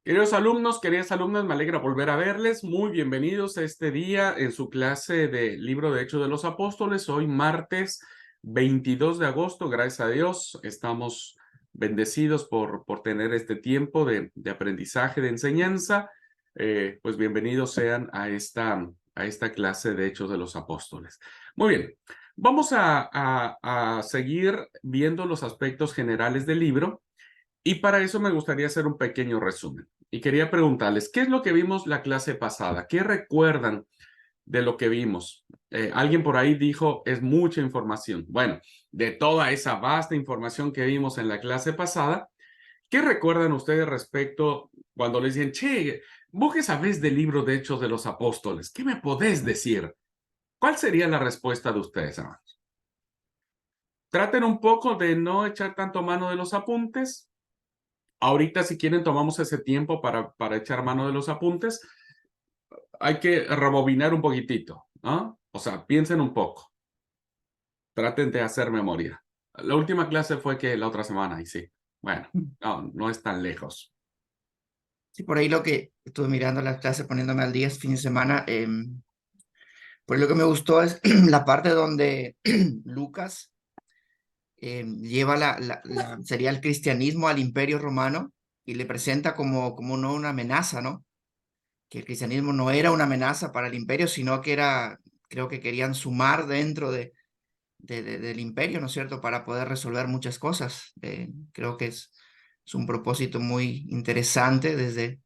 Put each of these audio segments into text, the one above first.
Queridos alumnos, queridas alumnas, me alegra volver a verles. Muy bienvenidos a este día en su clase de Libro de Hechos de los Apóstoles. Hoy martes 22 de agosto, gracias a Dios, estamos bendecidos por tener este tiempo de aprendizaje, de enseñanza. Pues bienvenidos sean a esta clase de Hechos de los Apóstoles. Muy bien, vamos a seguir viendo los aspectos generales del libro. Y para eso me gustaría hacer un pequeño resumen. Y quería preguntarles, ¿qué es lo que vimos la clase pasada? ¿Qué recuerdan de lo que vimos? Alguien por ahí dijo, es mucha información. Bueno, de toda esa vasta información que vimos en la clase pasada, ¿qué recuerdan ustedes respecto cuando les dicen, che, vos qué sabés del libro de Hechos de los Apóstoles? ¿Qué me podés decir? ¿Cuál sería la respuesta de ustedes, hermanos? Traten un poco de no echar tanto mano de los apuntes. Ahorita, si quieren, tomamos ese tiempo para echar mano de los apuntes. Hay que rebobinar un poquitito, ¿no? O sea, piensen un poco. Traten de hacer memoria. La última clase fue que la otra semana, y sí. Bueno, no es tan lejos. Sí, por ahí lo que estuve mirando la clase, poniéndome al día este fin de semana, pues lo que me gustó es la parte donde Lucas lleva sería el cristianismo al Imperio Romano y le presenta como no una amenaza, ¿no? Que el cristianismo no era una amenaza para el imperio, sino que creo que querían sumar dentro del imperio, ¿no es cierto?, para poder resolver muchas cosas. Creo que es un propósito muy interesante desde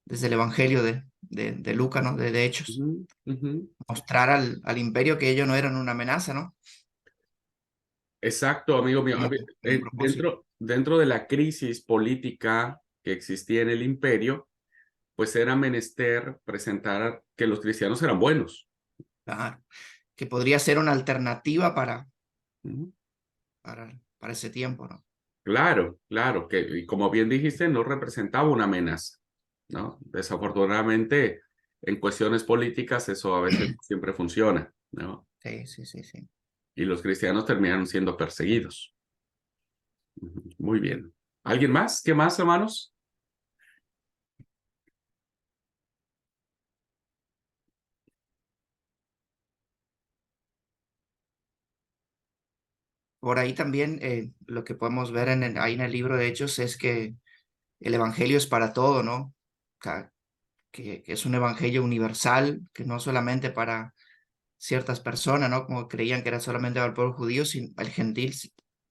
el Evangelio de Lucas, ¿no? De Hechos, Ujú, ujú. mostrar al imperio que ellos no eran una amenaza, ¿no? Exacto, amigo mío. A Como, ver, como un propósito. dentro de la crisis política que existía en el imperio, pues era menester presentar que los cristianos eran buenos. Claro, que podría ser una alternativa Ujú. para ese tiempo, ¿no? Claro, claro, que y como bien dijiste, no representaba una amenaza, ¿no? Desafortunadamente, en cuestiones políticas eso a veces no siempre funciona, ¿no? Sí, sí, sí, sí. Y los cristianos terminaron siendo perseguidos. Ujú, muy bien. ¿Alguien más? ¿Qué más, hermanos? Por ahí también lo que podemos ver ahí en el libro de Hechos es que el evangelio es para todo, ¿no? Que es un evangelio universal, que no solamente para ciertas personas, ¿no? Como creían que era solamente para el pueblo judío, sino el gentil,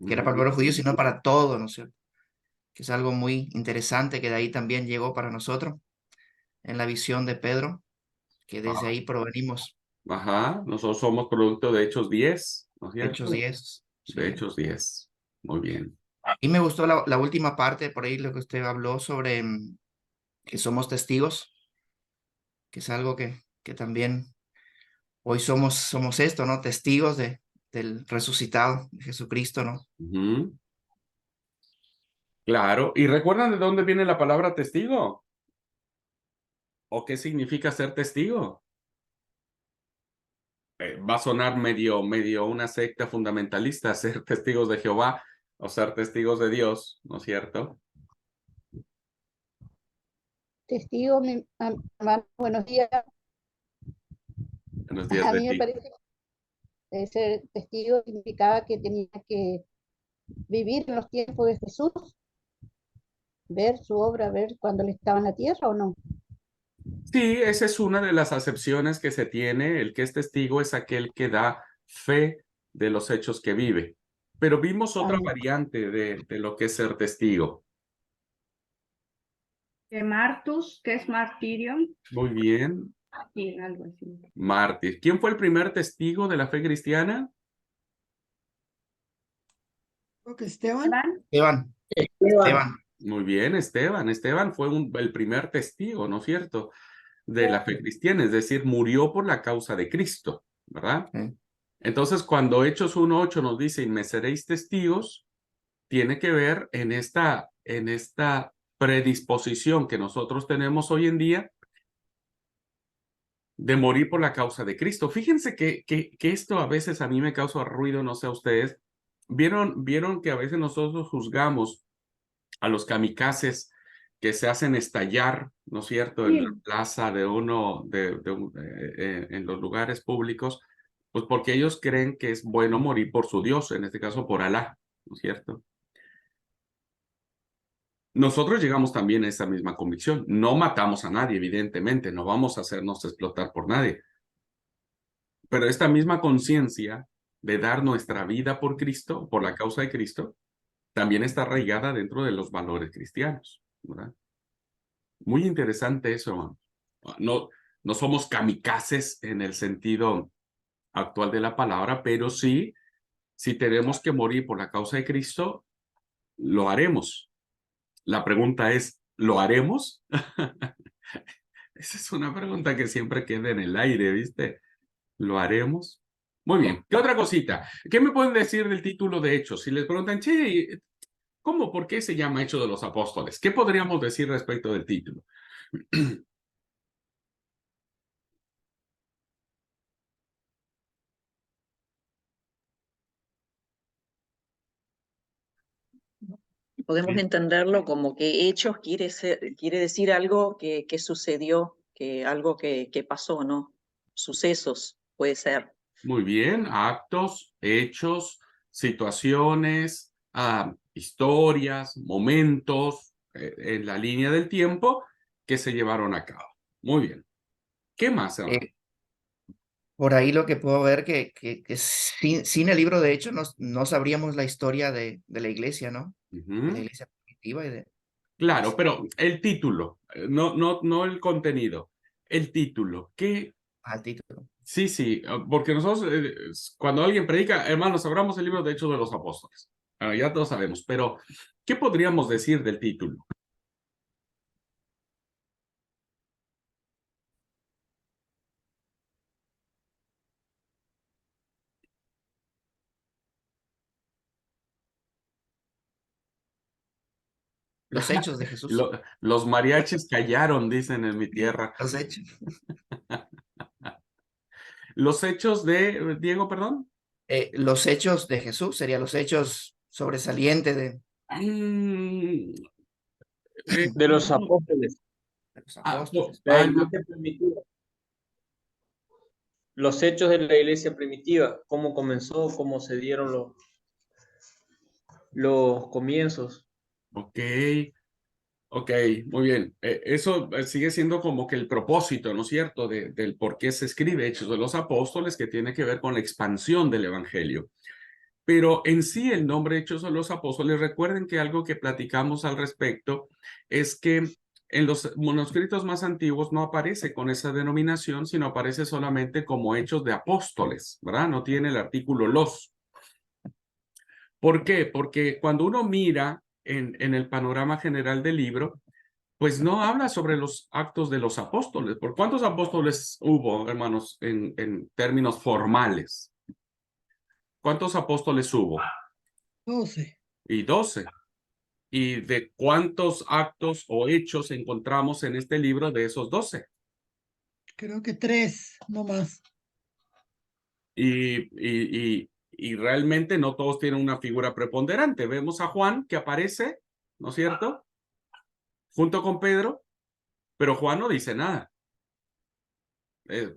que era para el Ujú. pueblo judío, sino para todo, ¿no es cierto? Que es algo muy interesante que de ahí también llegó para nosotros en la visión de Pedro, que desde Ah, ahí provenimos. ajá, nosotros somos producto de Hechos 10, ¿no es Hechos cierto? 10, De sí. Hechos 10. Muy bien. Y me gustó la última parte, por ahí lo que usted habló sobre que somos testigos, que es algo que también hoy somos esto, ¿no? Testigos del resucitado de Jesucristo, ¿no? Ujú. Claro. ¿Y recuerdan de dónde viene la palabra testigo? ¿O qué significa ser testigo? Va a sonar medio una secta fundamentalista, ser testigos de Jehová o ser testigos de Dios, ¿no es cierto? Testigo, hermano, buenos días. Buenos días, A mí me Betty. parece que ser testigo significaba que tenía que vivir en los tiempos de Jesús, ver su obra, ver cuando él estaba en la tierra o no. Sí, esa es una de las acepciones que se tiene. El que es testigo es aquel que da fe de los hechos que vive. Pero vimos otra Ah, variante de lo que es ser testigo. De Martus, que es martirio, Muy bien. y algo así. Mártir. ¿Quién fue el primer testigo de la fe cristiana? Creo que Esteban. ¿Van? Esteban, Esteban. Esteban, Muy bien, Esteban. Esteban fue el primer testigo, ¿no es cierto? De la fe cristiana, es decir, murió por la causa de Cristo, ¿verdad? Entonces, cuando Hechos 1:8 nos dice, y me seréis testigos, tiene que ver en esta predisposición que nosotros tenemos hoy en día de morir por la causa de Cristo. Fíjense que esto a veces a mí me causa ruido, no sé a ustedes. ¿Vieron que a veces nosotros juzgamos a los kamikazes que se hacen estallar, ¿no es cierto?, en la plaza de en los lugares públicos, pues porque ellos creen que es bueno morir por su Dios, en este caso por Alá, ¿no es cierto? Nosotros llegamos también a esa misma convicción. No matamos a nadie, evidentemente, no vamos a hacernos explotar por nadie. Pero esta misma conciencia de dar nuestra vida por Cristo, por la causa de Cristo, también está arraigada dentro de los valores cristianos, ¿verdad? Muy interesante eso, hermano. No, no somos kamikazes en el sentido actual de la palabra, pero sí, si tenemos que morir por la causa de Cristo, lo haremos. La pregunta es, ¿lo haremos? Esa es una pregunta que siempre queda en el aire, ¿viste? ¿Lo haremos? Muy bien. ¿Qué otra cosita? ¿Qué me pueden decir del título de Hechos? Si les preguntan, che, ¿cómo? ¿Por qué se llama Hechos de los Apóstoles? ¿Qué podríamos decir respecto del título? Podemos entenderlo como que hechos quiere decir algo que sucedió, algo que pasó, ¿no? Sucesos, puede ser. Muy bien. Actos, hechos, situaciones, historias, momentos en la línea del tiempo que se llevaron a cabo. Muy bien. ¿Qué más, hermano? Por ahí lo que puedo ver que sin el libro de Hechos no sabríamos la historia de la iglesia, ¿no? De la Ujú. iglesia primitiva y de... Claro, pero el título, no el contenido, el título. ¿Qué? al título. Sí, sí, porque nosotros, cuando alguien predica, hermanos, abramos el libro de Hechos de los Apóstoles. Bueno, ya todos sabemos, pero ¿qué podríamos decir del título? Los hechos de Jesús. Los mariachis callaron, dicen en mi tierra. Los hechos. Los hechos de, Diego, perdón. Los hechos de Jesús serían los hechos sobresalientes Mm, De los apóstoles, de los apóstoles. la iglesia primitiva. Los hechos de la iglesia primitiva, cómo comenzó, cómo se dieron los comienzos. ok, ok, muy bien. Eso sigue siendo como que el propósito, ¿no es cierto?, del por qué se escribe Hechos de los Apóstoles, que tiene que ver con la expansión del Evangelio. Pero en sí el nombre Hechos de los Apóstoles, recuerden que algo que platicamos al respecto es que en los manuscritos más antiguos no aparece con esa denominación, sino aparece solamente como Hechos de Apóstoles, ¿verdad? No tiene el artículo los. ¿Por qué? Porque cuando uno mira en el panorama general del libro, pues no habla sobre los actos de los apóstoles. ¿Por cuántos apóstoles hubo, hermanos, en términos formales? ¿Cuántos apóstoles hubo? 12. Y 12. ¿Y de cuántos actos o hechos encontramos en este libro de esos 12? Creo que 3, no más. Y realmente no todos tienen una figura preponderante. Vemos a Juan que aparece, ¿no es cierto?, junto con Pedro, pero Juan no dice nada.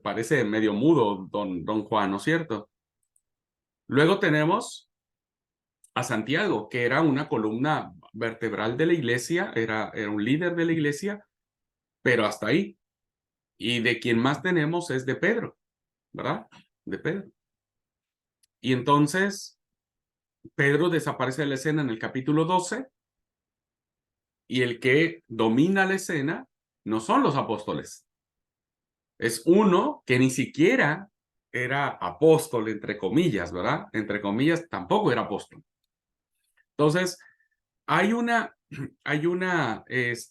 Parece medio mudo don Juan, ¿no es cierto? Luego tenemos a Santiago, que era una columna vertebral de la iglesia, era un líder de la iglesia, pero hasta ahí. Y de quien más tenemos es de Pedro, ¿verdad? De Pedro. Y entonces, Pedro desaparece de la escena en el capítulo 12, y el que domina la escena no son los apóstoles. Es uno que ni siquiera era apóstol, entre comillas, ¿verdad? Entre comillas, tampoco era apóstol. Entonces, hay una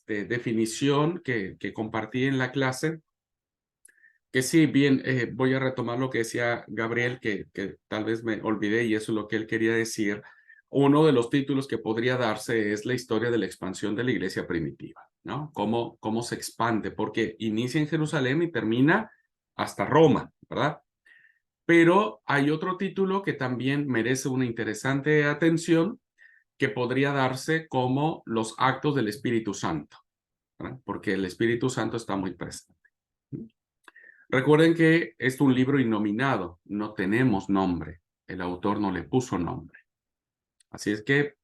definición que compartí en la clase, que sí, bien, voy a retomar lo que decía Gabriel, que tal vez me olvidé y eso es lo que él quería decir. Uno de los títulos que podría darse es la historia de la expansión de la iglesia primitiva, ¿no? Cómo se expande, porque inicia en Jerusalén y termina hasta Roma, ¿verdad? Pero hay otro título que también merece una interesante atención, que podría darse como los actos del Espíritu Santo, ¿verdad? Porque el Espíritu Santo está muy presente. Recuerden que es un libro innominado, no tenemos nombre, el autor no le puso nombre. Así es que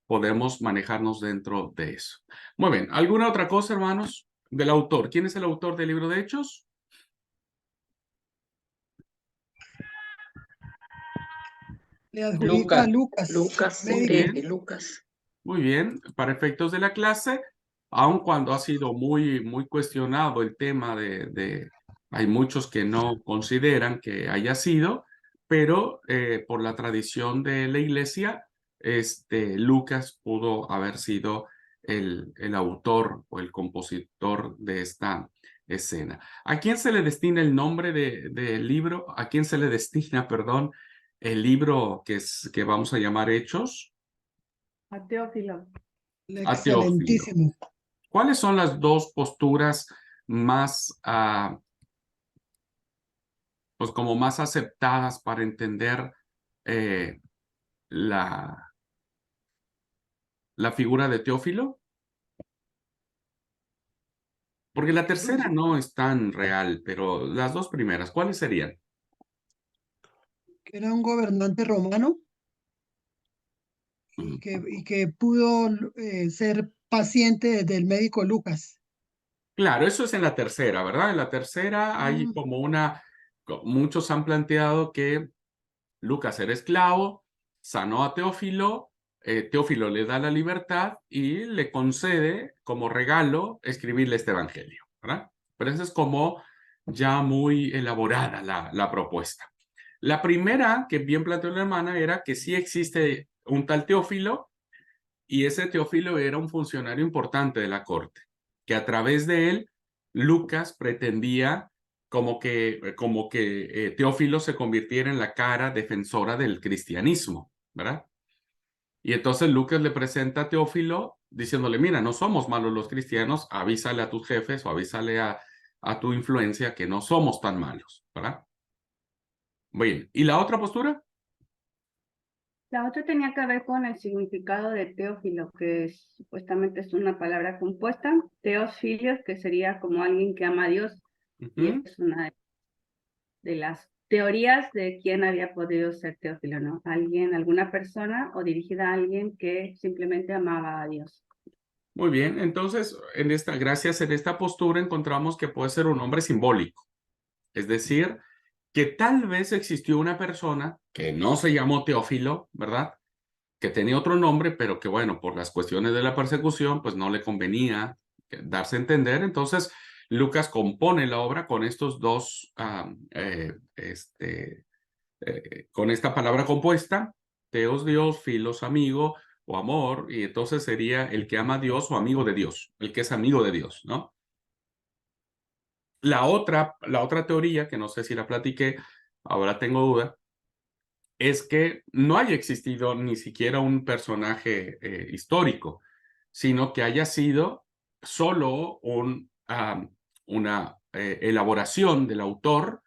podemos manejarnos dentro de eso. Muy bien, ¿alguna otra cosa, hermanos, del autor? ¿Quién es el autor del libro de Hechos? Le adjudica a Lucas, Lucas, Muy médico. bien. Lucas. Muy bien, para efectos de la clase, aun cuando ha sido muy cuestionado el tema hay muchos que no consideran que haya sido, pero por la tradición de la iglesia, Lucas pudo haber sido el autor o el compositor de esta escena. ¿A quién se le destina el nombre del libro? ¿A quién se le destina, perdón, el libro que vamos a llamar Hechos? A Teófilo. A Teófilo. Excelentísimo. ¿Cuáles son las dos posturas más, pues como más aceptadas para entender eh, la figura de Teófilo? Porque la tercera no es tan real, pero las dos primeras, ¿cuáles serían? Que era un gobernante romano Ujú. y que pudo ser paciente del médico Lucas. Claro, eso es en la tercera, ¿verdad? En la tercera hay Mm, como muchos han planteado que Lucas era esclavo, sanó a Teófilo, Teófilo le da la libertad y le concede como regalo escribirle este evangelio, ¿verdad? Pero esa es como ya muy elaborada la propuesta. La primera que bien planteó la hermana era que sí existe un tal Teófilo y ese Teófilo era un funcionario importante de la corte, que a través de él Lucas pretendía como que Teófilo se convirtiera en la cara defensora del cristianismo, ¿verdad? Y entonces Lucas le presenta a Teófilo diciéndole, mira, no somos malos los cristianos, avísale a tus jefes o avísale a tu influencia que no somos tan malos, ¿verdad? Bien, ¿y la otra postura? La otra tenía que ver con el significado de Teófilo, que supuestamente es una palabra compuesta. Teos filios, que sería como alguien que ama a Dios. Y Ujú. es una de las teorías de quién había podido ser Teófilo, ¿no? Alguien, alguna persona o dirigida a alguien que simplemente amaba a Dios. Muy bien, entonces gracias en esta postura encontramos que puede ser un nombre simbólico, es decir, que tal vez existió una persona que no se llamó Teófilo, ¿verdad? Que tenía otro nombre, pero que bueno, por las cuestiones de la persecución, pues no le convenía darse a entender. Entonces, Lucas compone la obra con estos dos, con esta palabra compuesta, Teos Dios, Filos amigo o amor, y entonces sería el que ama a Dios o amigo de Dios, el que es amigo de Dios, ¿no? La otra teoría, que no sé si la platiqué, ahora tengo duda, es que no haya existido ni siquiera un personaje histórico, sino que haya sido solo una elaboración del autor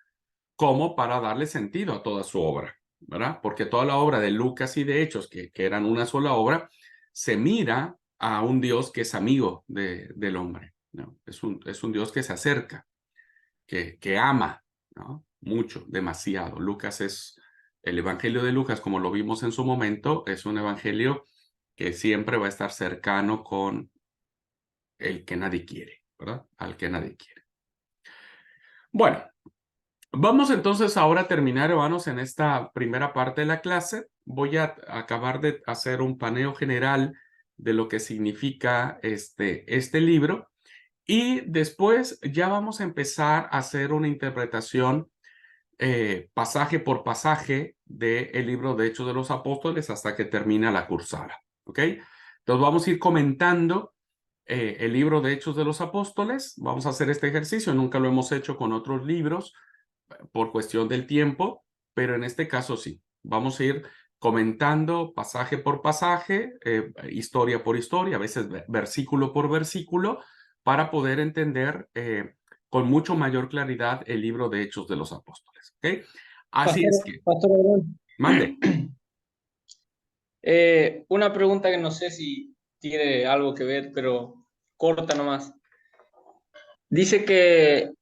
como para darle sentido a toda su obra, ¿verdad? Porque toda la obra de Lucas y de Hechos, que eran una sola obra, se mira a un Dios que es amigo del hombre, ¿no? Es un Dios que se acerca, que ama, ¿no? Mucho, demasiado. El Evangelio de Lucas, como lo vimos en su momento, es un evangelio que siempre va a estar cercano con el que nadie quiere, ¿verdad? Al que nadie quiere. Bueno, vamos entonces ahora a terminar, hermanos, en esta primera parte de la clase. Voy a acabar de hacer un paneo general de lo que significa este libro y después ya vamos a empezar a hacer una interpretación pasaje por pasaje del libro de Hechos de los Apóstoles hasta que termina la cursada, ¿ok? Entonces vamos a ir comentando el libro de Hechos de los Apóstoles. Vamos a hacer este ejercicio, nunca lo hemos hecho con otros libros por cuestión del tiempo, pero en este caso sí. Vamos a ir comentando pasaje por pasaje, historia por historia, a veces versículo por versículo, para poder entender con mucho mayor claridad el libro de Hechos de los Apóstoles. ¿Okay? Así es que, Pastor Abraham, mande. una pregunta que no sé si tiene algo que ver, pero corta nomás. Dice que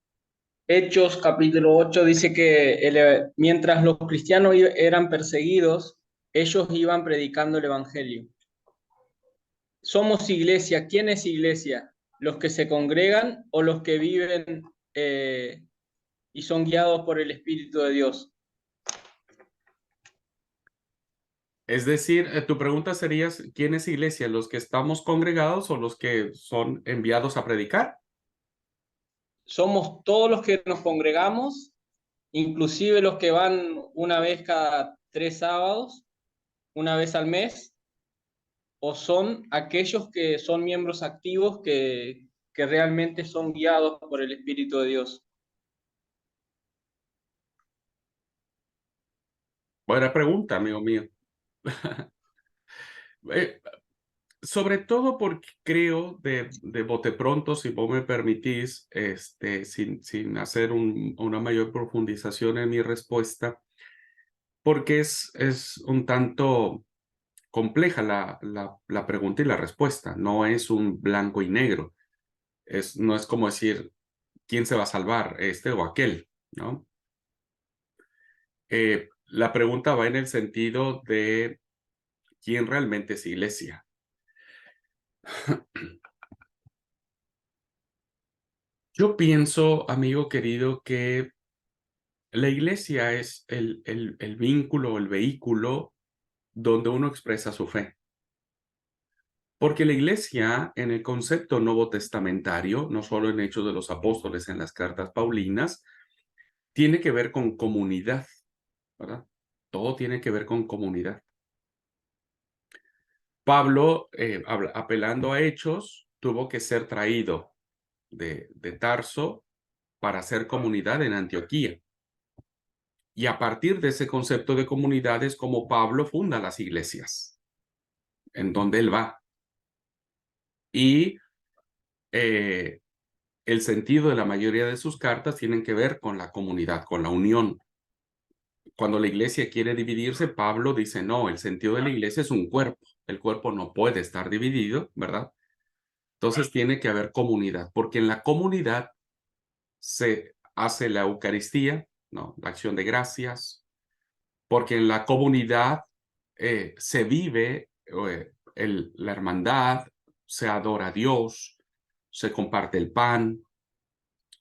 Hechos capítulo 8 dice que mientras los cristianos eran perseguidos, ellos iban predicando el evangelio. Somos iglesia. ¿Quién es iglesia? ¿Los que se congregan o los que viven y son guiados por el Espíritu de Dios? Es decir, tu pregunta sería, ¿quién es iglesia? ¿Los que estamos congregados o los que son enviados a predicar? Somos todos los que nos congregamos, inclusive los que van una vez cada 3 sábados, una vez al mes, o son aquellos que son miembros activos que realmente son guiados por el Espíritu de Dios. Buena pregunta, amigo mío. Sobre todo porque creo, de bote pronto, si vos me permitís, sin hacer una mayor profundización en mi respuesta, porque es un tanto compleja la pregunta y la respuesta. No es un blanco y negro. No es como decir, ¿quién se va a salvar, este o aquel? ¿No? La pregunta va en el sentido de quién realmente es iglesia. Yo pienso, amigo querido, que la iglesia es el vínculo, el vehículo donde uno expresa su fe. Porque la iglesia, en el concepto nuevo testamentario, no solo en Hechos de los Apóstoles, en las cartas paulinas, tiene que ver con comunidad, ¿verdad? Todo tiene que ver con comunidad. Pablo, apelando a Hechos, tuvo que ser traído de Tarso para hacer comunidad en Antioquía. Y a partir de ese concepto de comunidad es como Pablo funda las iglesias, en donde él va. Y el sentido de la mayoría de sus cartas tienen que ver con la comunidad, con la unión. Cuando la iglesia quiere dividirse, Pablo dice, no, el sentido de la iglesia es un cuerpo. El cuerpo no puede estar dividido, ¿verdad? Entonces tiene que haber comunidad, porque en la comunidad se hace la Eucaristía, ¿no? La acción de gracias, porque en la comunidad se vive la hermandad, se adora a Dios, se comparte el pan.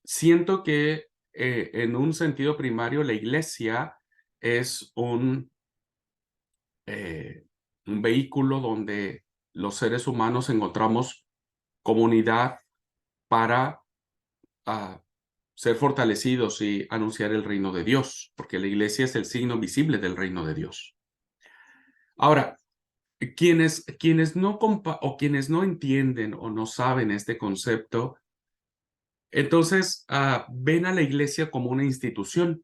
Siento que en un sentido primario la iglesia es un vehículo donde los seres humanos encontramos comunidad para ser fortalecidos y anunciar el reino de Dios, porque la iglesia es el signo visible del reino de Dios. Ahora, quienes no entienden o no saben este concepto, entonces ven a la iglesia como una institución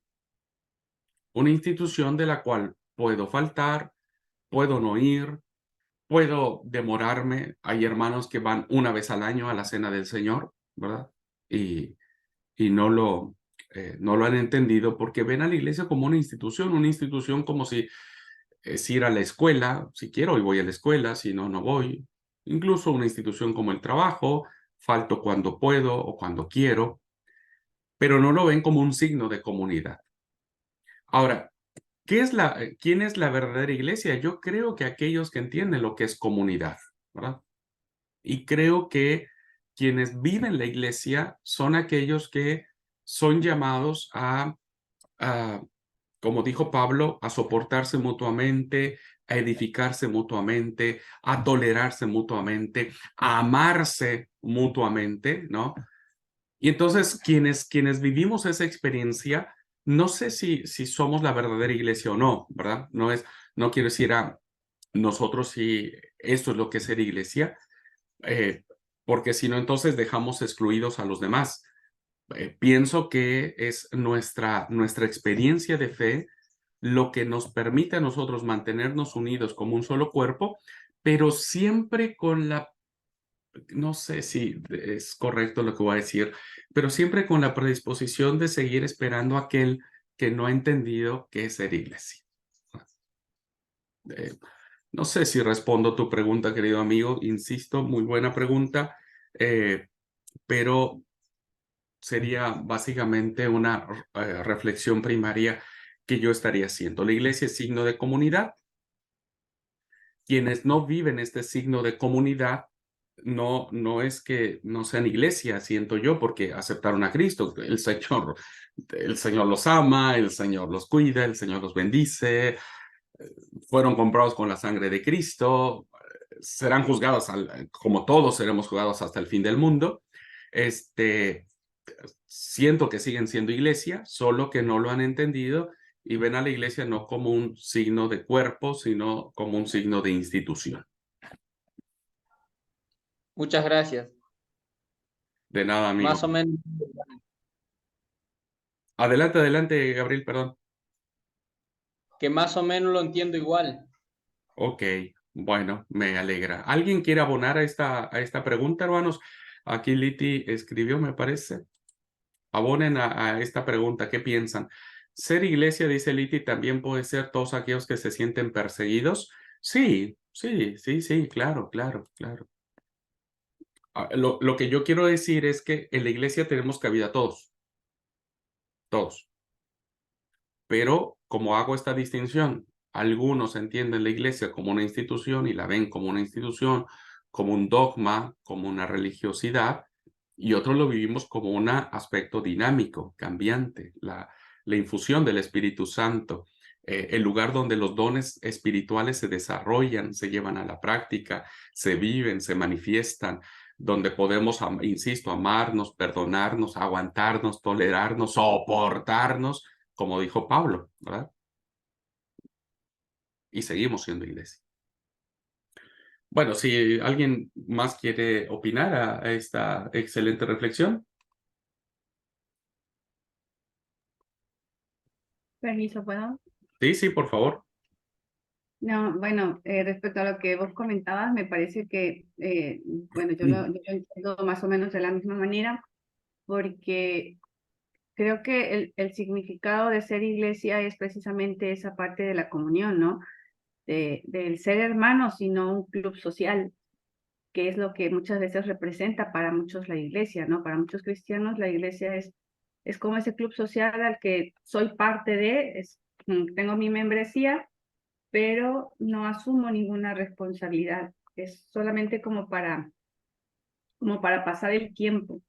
de la cual puedo faltar, puedo no ir, puedo demorarme. Hay hermanos que van una vez al año a la cena del Señor, ¿verdad? Y no lo han entendido porque ven a la iglesia como una institución como si ir a la escuela, si quiero hoy voy a la escuela, si no, no voy. Incluso una institución como el trabajo, falto cuando puedo o cuando quiero, pero no lo ven como un signo de comunidad. Ahora, ¿quién es la verdadera iglesia? Yo creo que aquellos que entienden lo que es comunidad, ¿verdad? Y creo que quienes viven la iglesia son aquellos que son llamados como dijo Pablo, a soportarse mutuamente, a edificarse mutuamente, a tolerarse mutuamente, a amarse mutuamente, ¿no? Y entonces quienes vivimos esa experiencia, no sé si somos la verdadera iglesia o no, ¿verdad? No quiero decir a nosotros si esto es lo que es ser iglesia, porque si no, entonces dejamos excluidos a los demás. Pienso que es nuestra experiencia de fe lo que nos permite a nosotros mantenernos unidos como un solo cuerpo, pero siempre con no sé si es correcto lo que voy a decir, pero siempre con la predisposición de seguir esperando a aquel que no ha entendido qué es ser iglesia. No sé si respondo tu pregunta, querido amigo. Insisto, muy buena pregunta. pero sería básicamente una reflexión primaria que yo estaría haciendo. La iglesia es signo de comunidad. Quienes no viven este signo de comunidad, no es que no sean iglesia, siento yo, porque aceptaron a Cristo. El Señor los ama, el Señor los cuida, el Señor los bendice, fueron comprados con la sangre de Cristo, serán juzgados, como todos seremos juzgados hasta el fin del mundo. Siento que siguen siendo iglesia, solo que no lo han entendido y ven a la iglesia no como un signo de cuerpo, sino como un signo de institución. Muchas gracias. De nada, amigo. Más o menos. Adelante, Gabriel, perdón. Que más o menos lo entiendo igual. Ok, bueno, me alegra. ¿Alguien quiere abonar a esta pregunta, hermanos? Aquí Liti escribió, me parece. Abonen a esta pregunta, ¿qué piensan? Ser iglesia, dice Liti, también puede ser todos aquellos que se sienten perseguidos. Sí, claro. Lo que yo quiero decir es que en la iglesia tenemos cabida todos. Pero como hago esta distinción, algunos entienden la iglesia como una institución y la ven como una institución, como un dogma, como una religiosidad, y otros lo vivimos como un aspecto dinámico, cambiante, la infusión del Espíritu Santo, el lugar donde los dones espirituales se desarrollan, se llevan a la práctica, se viven, se manifiestan, donde podemos, insisto, amarnos, perdonarnos, aguantarnos, tolerarnos, soportarnos, como dijo Pablo, ¿verdad? Y seguimos siendo iglesia. Bueno, si alguien más quiere opinar a esta excelente reflexión. Permiso, ¿puedo? Sí, por favor. No, bueno, respecto a lo que vos comentabas, me parece que, bueno, yo lo entiendo más o menos de la misma manera, porque creo que el significado de ser iglesia es precisamente esa parte de la comunión, ¿no? Del ser hermanos y no un club social, que es lo que muchas veces representa para muchos la iglesia, ¿no? Para muchos cristianos la iglesia es como ese club social al que soy parte de, tengo mi membresía, pero no asumo ninguna responsabilidad. Es solamente como para pasar el tiempo.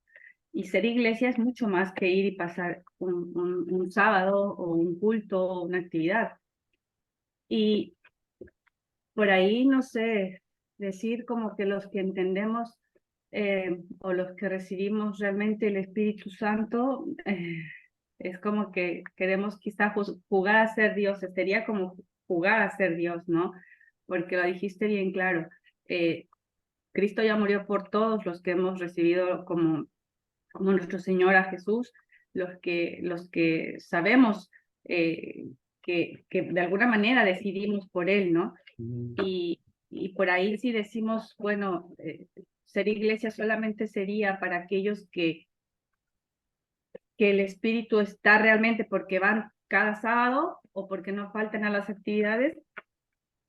Y ser iglesia es mucho más que ir y pasar un sábado o un culto o una actividad. Y por ahí, no sé, decir como que los que entendemos o los que recibimos realmente el Espíritu Santo, es como que queremos quizá jugar a ser dioses, sería como jugar a ser Dios, ¿no? Porque lo dijiste bien claro. Cristo ya murió por todos los que hemos recibido como nuestro Señor a Jesús, los que sabemos que de alguna manera decidimos por Él, ¿no? Y por ahí si decimos, bueno, ser iglesia solamente sería para aquellos que el Espíritu está realmente porque van cada sábado o porque no faltan a las actividades,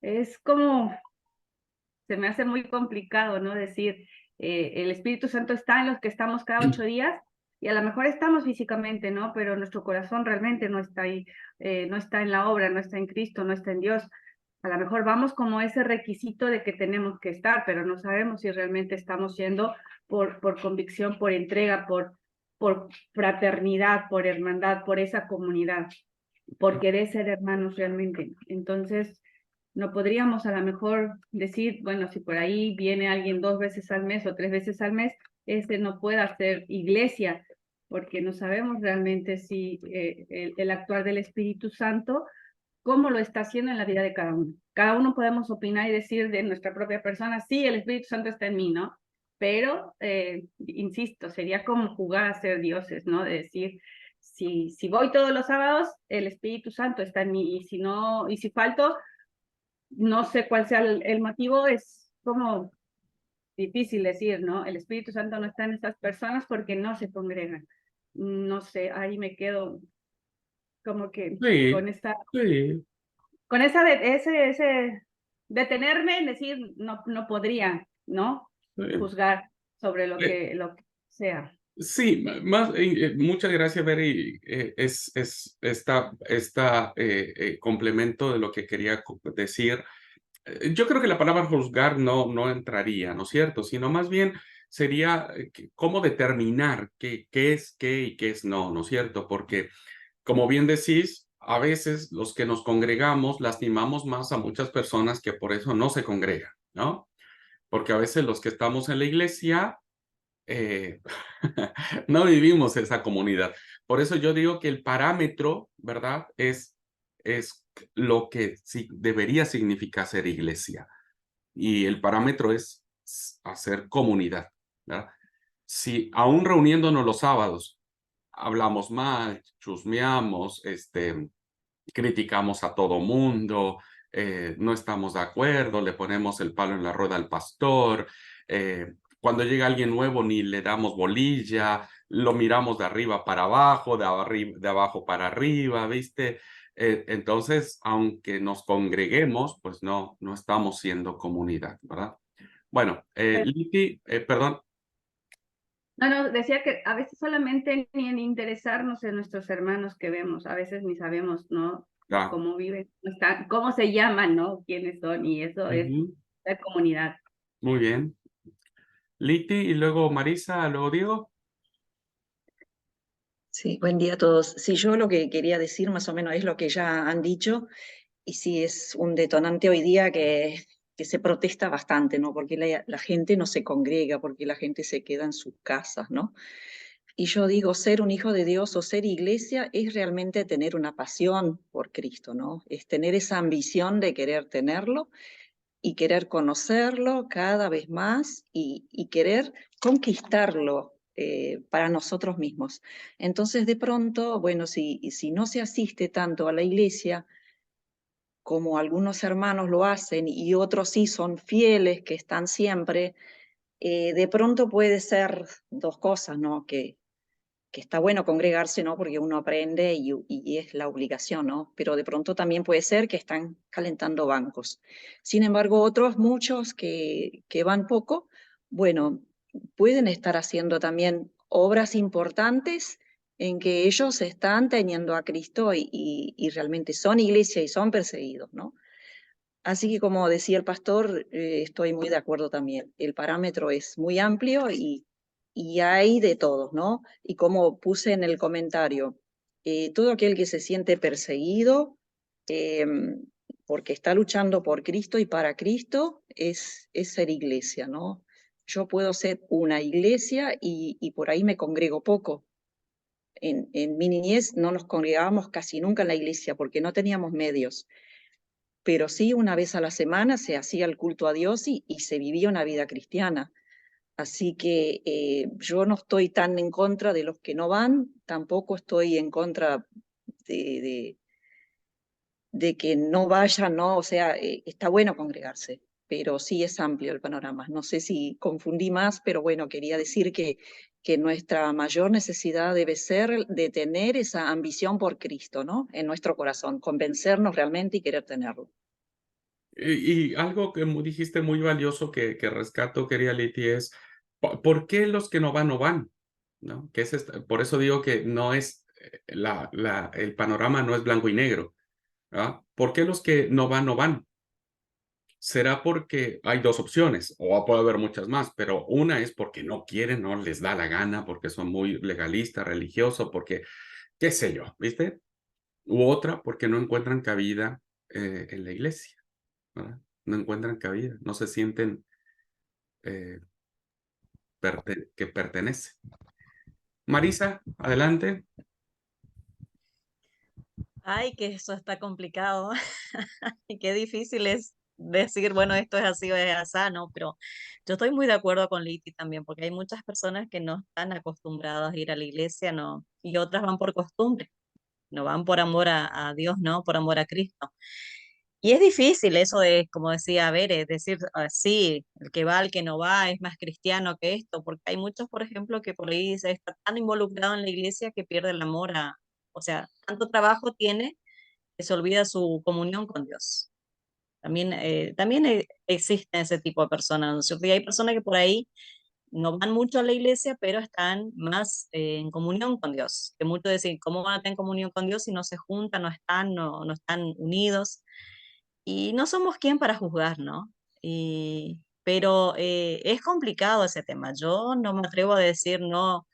es como, se me hace muy complicado, ¿no? Decir, el Espíritu Santo está en los que estamos cada 8 días y a lo mejor estamos físicamente, ¿no? Pero nuestro corazón realmente no está ahí, no está en la obra, no está en Cristo, no está en Dios. A lo mejor vamos como ese requisito de que tenemos que estar, pero no sabemos si realmente estamos yendo por convicción, por entrega, por fraternidad, por hermandad, por esa comunidad, por querer ser hermanos realmente. Entonces, no podríamos a lo mejor decir, bueno, si por ahí viene alguien 2 veces al mes o 3 veces al mes, ese no puede hacer iglesia, porque no sabemos realmente si el actuar del Espíritu Santo, cómo lo está haciendo en la vida de cada uno. Cada uno podemos opinar y decir de nuestra propia persona, sí, el Espíritu Santo está en mí, ¿no? Pero, insisto, sería como jugar a ser dioses, ¿no? De decir, si voy todos los sábados, el Espíritu Santo está en mí, y si no, y si falto, no sé cuál sea el motivo, es como difícil decir, ¿no? El Espíritu Santo no está en estas personas porque no se congregan. No sé, ahí me quedo como que con esta ese detenerme en decir, no podría, ¿no? Juzgar sobre Eh, lo que sea. Sí, muchas gracias, Beri. Está complemento de lo que quería decir. Yo creo que la palabra juzgar no entraría, ¿no es cierto? Sino más bien sería cómo determinar qué es qué y qué es no es cierto? Porque, como bien decís, a veces los que nos congregamos lastimamos más a muchas personas que por eso no se congregan, ¿no? Porque a veces los que estamos en la iglesia eh, no vivimos esa comunidad. Por eso yo digo que el parámetro, ¿verdad? Es lo que sí debería significar ser iglesia. Y el parámetro es hacer comunidad, ¿verdad? Si aún reuniéndonos los sábados hablamos mal, chusmeamos, criticamos a todo mundo, no estamos de acuerdo, le ponemos el palo en la rueda al pastor, cuando llega alguien nuevo ni le damos bolilla, lo miramos de arriba para abajo, de abajo para arriba, ¿viste? Entonces, aunque nos congreguemos, pues no estamos siendo comunidad, ¿verdad? Bueno, Liti, perdón. No, decía que a veces solamente ni en interesarnos en nuestros hermanos que vemos, a veces ni sabemos, ¿no? Ya. Cómo viven, cómo se llaman, ¿no? Quiénes son, y eso es Ujú, la comunidad. muy bien. Liti y luego Marisa, luego Diego. Sí, buen día a todos. Sí, yo lo que quería decir más o menos es lo que ya han dicho, y sí es un detonante hoy día que se protesta bastante, ¿no? Porque la gente no se congrega, porque la gente se queda en sus casas, ¿no? Y yo digo, ser un hijo de Dios o ser iglesia es realmente tener una pasión por Cristo, ¿no? Es tener esa ambición de querer tenerlo y querer conocerlo cada vez más y querer conquistarlo para nosotros mismos. Entonces, de pronto, bueno, si no se asiste tanto a la iglesia como algunos hermanos lo hacen y otros sí son fieles, que están siempre, de pronto puede ser dos cosas, ¿no? Que está bueno congregarse, ¿no? Porque uno aprende y es la obligación, ¿no? Pero de pronto también puede ser que están calentando bancos. Sin embargo, otros, muchos que van poco, bueno, pueden estar haciendo también obras importantes en que ellos están teniendo a Cristo y realmente son iglesia y son perseguidos, ¿no? Así que como decía el pastor, estoy muy de acuerdo también. El parámetro es muy amplio y hay de todos, ¿no? Y como puse en el comentario, todo aquel que se siente perseguido eh, porque está luchando por Cristo y para Cristo es ser iglesia, ¿no? Yo puedo ser una iglesia y por ahí me congrego poco. En mi niñez no nos congregábamos casi nunca en la iglesia porque no teníamos medios, pero sí una vez a la semana se hacía el culto a Dios y se vivía una vida cristiana. Así que yo no estoy tan en contra de los que no van, tampoco estoy en contra de, de, de que no vayan, ¿no? O sea, está bueno congregarse, pero sí es amplio el panorama. No sé si confundí más, pero bueno, quería decir que nuestra mayor necesidad debe ser de tener esa ambición por Cristo, ¿no? En nuestro corazón, convencernos realmente y querer tenerlo. Y algo que dijiste muy valioso que rescato, quería Liti, es ¿por qué los que no van no van? ¿No? Por eso digo que no es el panorama no es blanco y negro. ¿Ah? ¿Por qué los que no van no van? Será porque hay dos opciones, o puede haber muchas más, pero una es porque no quieren, no les da la gana, porque son muy legalistas, religiosos, porque qué sé yo, ¿viste? U otra porque no encuentran cabida en la iglesia, ¿verdad? No encuentran cabida, no se sienten eh, que pertenecen. Marisa, adelante. Ay, que eso está complicado y qué difícil es decir, bueno, esto es así o es así, ¿no? Pero yo estoy muy de acuerdo con Liti también, porque hay muchas personas que no están acostumbradas a ir a la iglesia, ¿no? Y otras van por costumbre, no van por amor a Dios, ¿no? Por amor a Cristo. Y es difícil eso de, como decía, a ver, es decir, sí, el que va, el que no va, es más cristiano que esto, porque hay muchos, por ejemplo, que por ahí se está tan involucrado en la iglesia que pierde el amor o sea, tanto trabajo tiene que se olvida su comunión con Dios. También existen ese tipo de personas, ¿no es cierto? Y hay personas que por ahí no van mucho a la iglesia, pero están más en comunión con Dios. Que muchos dicen, ¿cómo van a estar en comunión con Dios si no se juntan, no están unidos? Y no somos quien para juzgar, ¿no? Pero es complicado ese tema. Yo no me atrevo a decir no,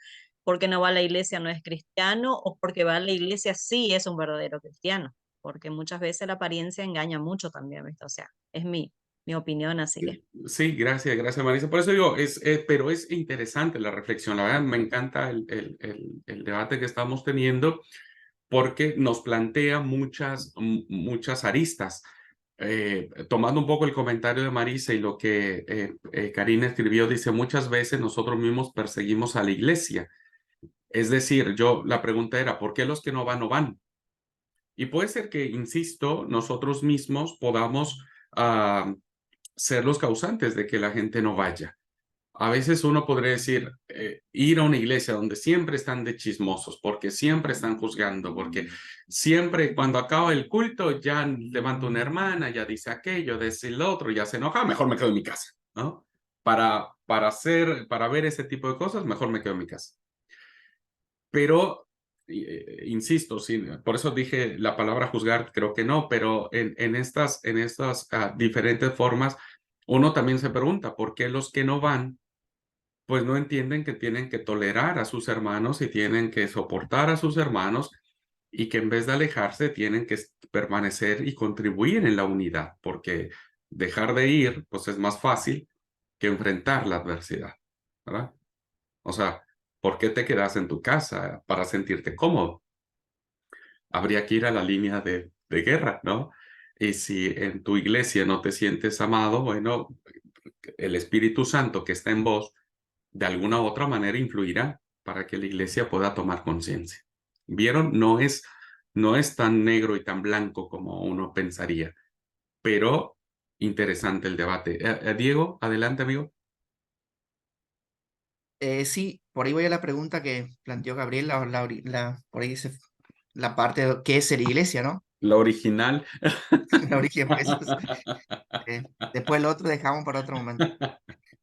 porque no va a la iglesia no es cristiano, o porque va a la iglesia sí es un verdadero cristiano, porque muchas veces la apariencia engaña mucho también, ¿viste? O sea, es mi opinión, así que. Sí, gracias Marisa. Por eso digo, pero es interesante la reflexión. La verdad, me encanta el debate que estamos teniendo porque nos plantea muchas aristas. Tomando un poco el comentario de Marisa y lo que Karina escribió, dice, muchas veces nosotros mismos perseguimos a la iglesia. Es decir, la pregunta era, ¿por qué los que no van, no van? Y puede ser que, insisto, nosotros mismos podamos ser los causantes de que la gente no vaya. A veces uno podría decir, ir a una iglesia donde siempre están de chismosos, porque siempre están juzgando, porque siempre cuando acaba el culto ya levanta una hermana, ya dice aquello, dice el otro, ya se enoja, mejor me quedo en mi casa, ¿no? Para ver ese tipo de cosas, mejor me quedo en mi casa. Pero, insisto, sí, por eso dije la palabra juzgar, creo que no, pero en estas diferentes formas, uno también se pregunta, ¿por qué los que no van pues no entienden que tienen que tolerar a sus hermanos y tienen que soportar a sus hermanos y que en vez de alejarse tienen que permanecer y contribuir en la unidad, porque dejar de ir pues es más fácil que enfrentar la adversidad, ¿verdad? O sea, ¿por qué te quedas en tu casa para sentirte cómodo? Habría que ir a la línea de guerra, ¿no? Y si en tu iglesia no te sientes amado, bueno, el Espíritu Santo que está en vos de alguna u otra manera influirá para que la iglesia pueda tomar conciencia. ¿Vieron? No es tan negro y tan blanco como uno pensaría, pero interesante el debate. Diego, adelante, amigo. Sí, por ahí voy a la pregunta que planteó Gabriel, por ahí dice la parte de qué es ser iglesia, ¿no? La original. La origen, pues, después el otro dejamos para otro momento.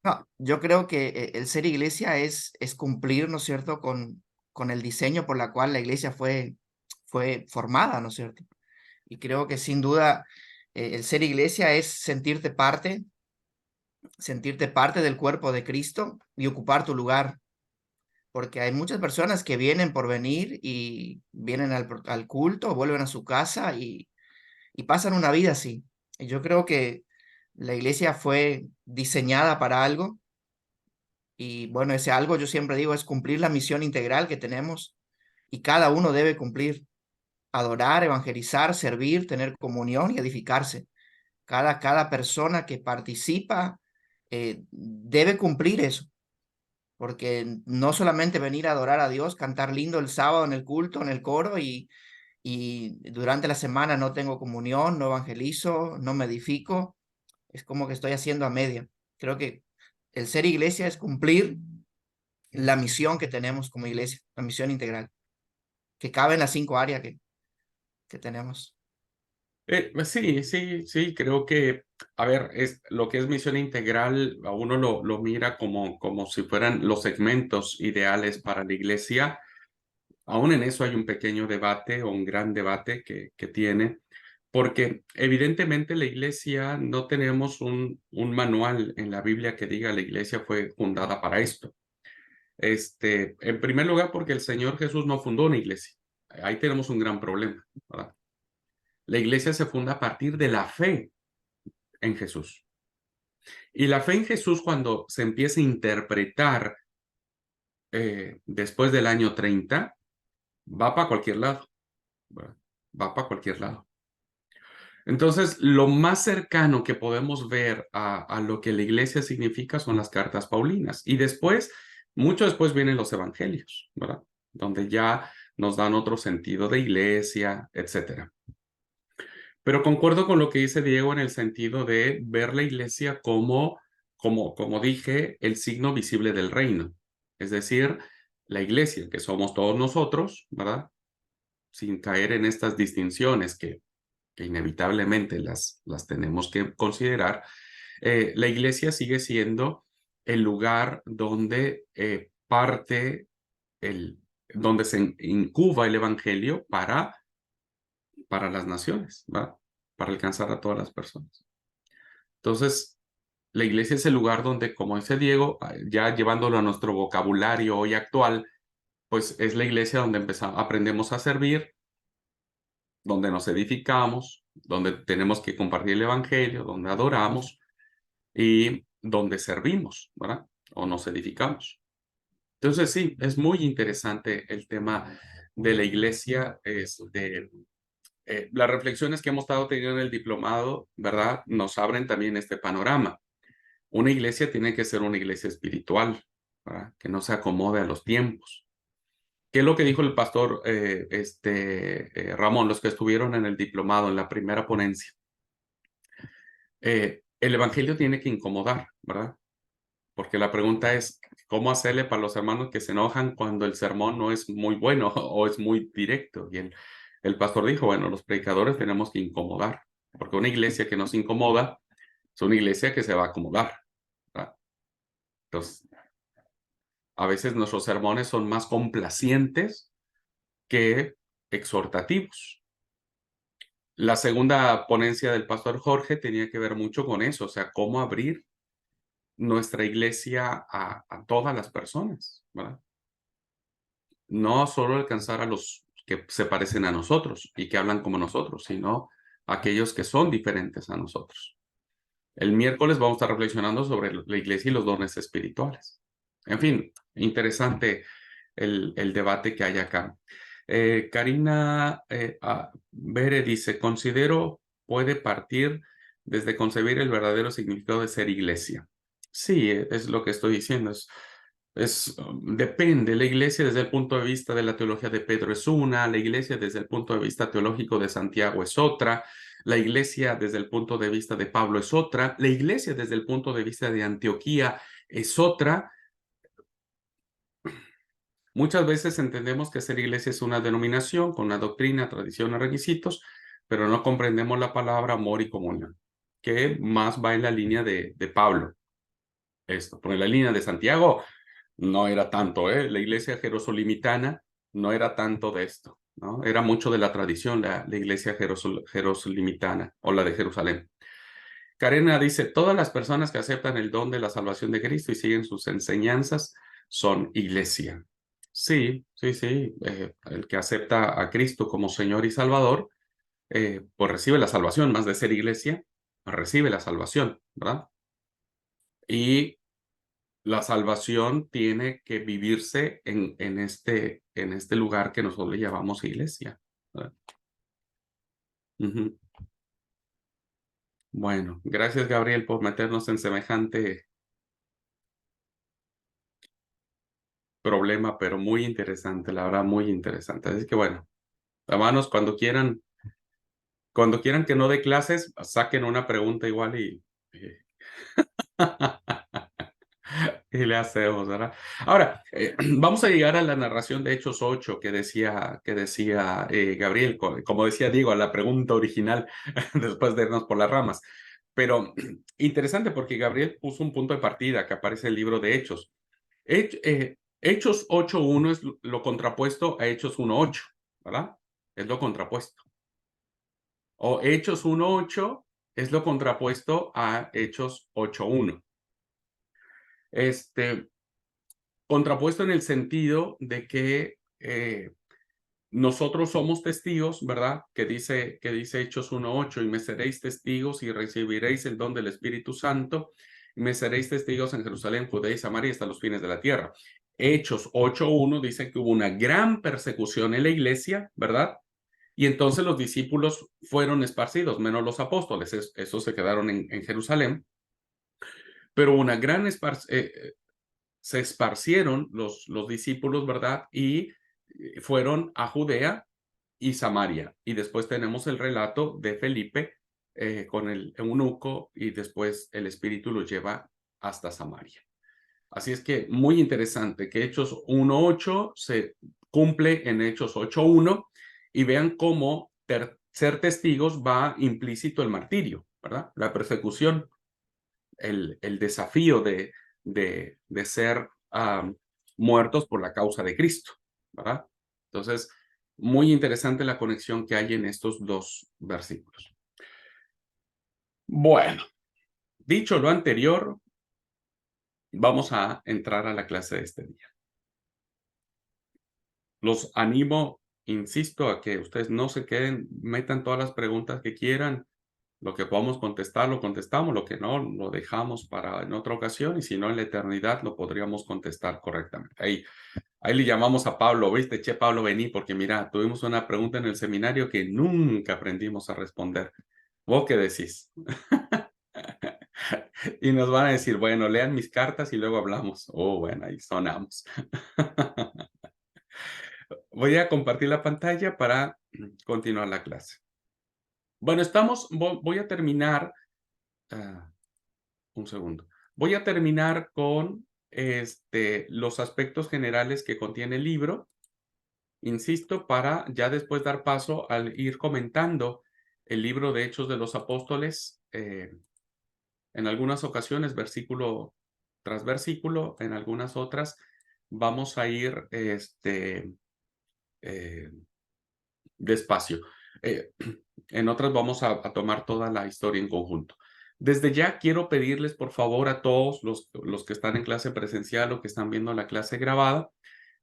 No, yo creo que el ser iglesia es cumplir, ¿no es cierto?, con el diseño por la cual la iglesia fue formada, ¿no es cierto? Y creo que sin duda el ser iglesia es sentirte parte del cuerpo de Cristo y ocupar tu lugar, porque hay muchas personas que vienen por venir y vienen al culto, vuelven a su casa y pasan una vida así. Y yo creo que la iglesia fue diseñada para algo y bueno, ese algo yo siempre digo es cumplir la misión integral que tenemos y cada uno debe cumplir, adorar, evangelizar, servir, tener comunión y edificarse. Cada persona que participa debe cumplir eso, porque no solamente venir a adorar a Dios, cantar lindo el sábado en el culto, en el coro y durante la semana no tengo comunión, no evangelizo, no me edifico, es como que estoy haciendo a media. Creo que el ser iglesia es cumplir la misión que tenemos como iglesia, la misión integral, que cabe en las 5 áreas que tenemos. Sí, creo que, a ver, lo que es misión integral, a uno lo mira como si fueran los segmentos ideales para la iglesia. Aún en eso hay un pequeño debate o un gran debate que tiene, porque evidentemente la iglesia no tenemos un manual en la Biblia que diga la iglesia fue fundada para esto. En primer lugar, porque el Señor Jesús no fundó una iglesia. Ahí tenemos un gran problema, ¿verdad? La iglesia se funda a partir de la fe en Jesús. Y la fe en Jesús, cuando se empieza a interpretar después del año 30, va para cualquier lado, ¿verdad? Va para cualquier lado. Entonces, lo más cercano que podemos ver a lo que la iglesia significa son las cartas paulinas. Y después, mucho después vienen los evangelios, ¿verdad? Donde ya nos dan otro sentido de iglesia, etcétera. Pero concuerdo con lo que dice Diego en el sentido de ver la iglesia como dije, el signo visible del reino. Es decir, la iglesia, que somos todos nosotros, ¿verdad? Sin caer en estas distinciones que inevitablemente las tenemos que considerar, la iglesia sigue siendo el lugar donde donde se incuba el evangelio para las naciones, ¿verdad? Para alcanzar a todas las personas. Entonces, la iglesia es el lugar donde, como dice Diego, ya llevándolo a nuestro vocabulario hoy actual, pues es la iglesia donde aprendemos a servir, donde nos edificamos, donde tenemos que compartir el evangelio, donde adoramos y donde servimos, ¿verdad? O nos edificamos. Entonces, sí, es muy interesante el tema de la iglesia, las reflexiones que hemos estado teniendo en el diplomado, ¿verdad? Nos abren también este panorama. Una iglesia tiene que ser una iglesia espiritual, ¿verdad? Que no se acomode a los tiempos. ¿Qué es lo que dijo el pastor Ramón, los que estuvieron en el diplomado, en la primera ponencia? El evangelio tiene que incomodar, ¿verdad? Porque la pregunta es, ¿cómo hacerle para los hermanos que se enojan cuando el sermón no es muy bueno o es muy directo? Y el pastor dijo, bueno, los predicadores tenemos que incomodar, porque una iglesia que nos incomoda es una iglesia que se va a acomodar, ¿verdad? Entonces, a veces nuestros sermones son más complacientes que exhortativos. La segunda ponencia del pastor Jorge tenía que ver mucho con eso, o sea, cómo abrir nuestra iglesia a todas las personas, ¿verdad? No solo alcanzar a los que se parecen a nosotros y que hablan como nosotros, sino a aquellos que son diferentes a nosotros. El miércoles vamos a estar reflexionando sobre la iglesia y los dones espirituales. En fin, interesante el debate que hay acá. Karina Bere dice, considero puede partir desde concebir el verdadero significado de ser iglesia. Sí, es lo que estoy diciendo. Depende. La iglesia desde el punto de vista de la teología de Pedro es una, la iglesia desde el punto de vista teológico de Santiago es otra, la iglesia desde el punto de vista de Pablo es otra, la iglesia desde el punto de vista de Antioquía es otra. Muchas veces entendemos que ser iglesia es una denominación con una doctrina, tradición o requisitos, pero no comprendemos la palabra amor y comunión, que más va en la línea de Pablo. Por en la línea de Santiago no era tanto, ¿eh? La iglesia jerosolimitana no era tanto de esto, ¿no? Era mucho de la tradición, la iglesia jerosolimitana o la de Jerusalén. Karena dice, todas las personas que aceptan el don de la salvación de Cristo y siguen sus enseñanzas son iglesia. Sí, sí, sí. El que acepta a Cristo como Señor y Salvador, pues recibe la salvación, más de ser iglesia, pues recibe la salvación, ¿verdad? Y la salvación tiene que vivirse en este lugar que nosotros le llamamos iglesia, ¿verdad? Ujú. Bueno, gracias Gabriel por meternos en semejante problema, pero muy interesante, la verdad, muy interesante. Así que bueno, hermanos, cuando quieran que no dé clases, saquen una pregunta igual y le hacemos, ¿verdad? Ahora, vamos a llegar a la narración de Hechos 8 que decía Gabriel, como decía Diego, a la pregunta original, después de irnos por las ramas. Pero interesante porque Gabriel puso un punto de partida que aparece en el libro de Hechos. Hechos 8.1 es lo contrapuesto a Hechos 1.8, ¿verdad? Es lo contrapuesto. O Hechos 1.8 es lo contrapuesto a Hechos 8.1. Contrapuesto en el sentido de que nosotros somos testigos, ¿verdad? Que dice Hechos 1.8, y me seréis testigos y recibiréis el don del Espíritu Santo, y me seréis testigos en Jerusalén, Judea y Samaria hasta los fines de la tierra. Hechos 8.1 dice que hubo una gran persecución en la iglesia, ¿verdad? Y entonces los discípulos fueron esparcidos, menos los apóstoles, esos se quedaron en Jerusalén, pero una gran se esparcieron los discípulos, ¿verdad? Y fueron a Judea y Samaria. Y después tenemos el relato de Felipe con el eunuco y después el Espíritu lo lleva hasta Samaria. Así es que muy interesante que Hechos 1.8 se cumple en Hechos 8.1 y vean cómo ser testigos va implícito el martirio, ¿verdad? La persecución, el desafío de de ser muertos por la causa de Cristo, ¿verdad? Entonces, muy interesante la conexión que hay en estos dos versículos. Bueno, dicho lo anterior, vamos a entrar a la clase de este día. Los animo, insisto, a que ustedes no se queden, metan todas las preguntas que quieran. Lo que podamos contestar, lo contestamos, lo que no, lo dejamos para en otra ocasión, y si no, en la eternidad lo podríamos contestar correctamente. Ahí le llamamos a Pablo, ¿viste? Che, Pablo, vení, porque mira, tuvimos una pregunta en el seminario que nunca aprendimos a responder. ¿Vos qué decís? Y nos van a decir, bueno, lean mis cartas y luego hablamos. Oh, bueno, ahí sonamos. Voy a compartir la pantalla para continuar la clase. Bueno, voy a terminar, un segundo. Voy a terminar con los aspectos generales que contiene el libro. Insisto, para ya después dar paso al ir comentando el libro de Hechos de los Apóstoles, en algunas ocasiones versículo tras versículo, en algunas otras vamos a ir despacio. En otras vamos a tomar toda la historia en conjunto. Desde ya quiero pedirles, por favor, a todos los que están en clase presencial o que están viendo la clase grabada,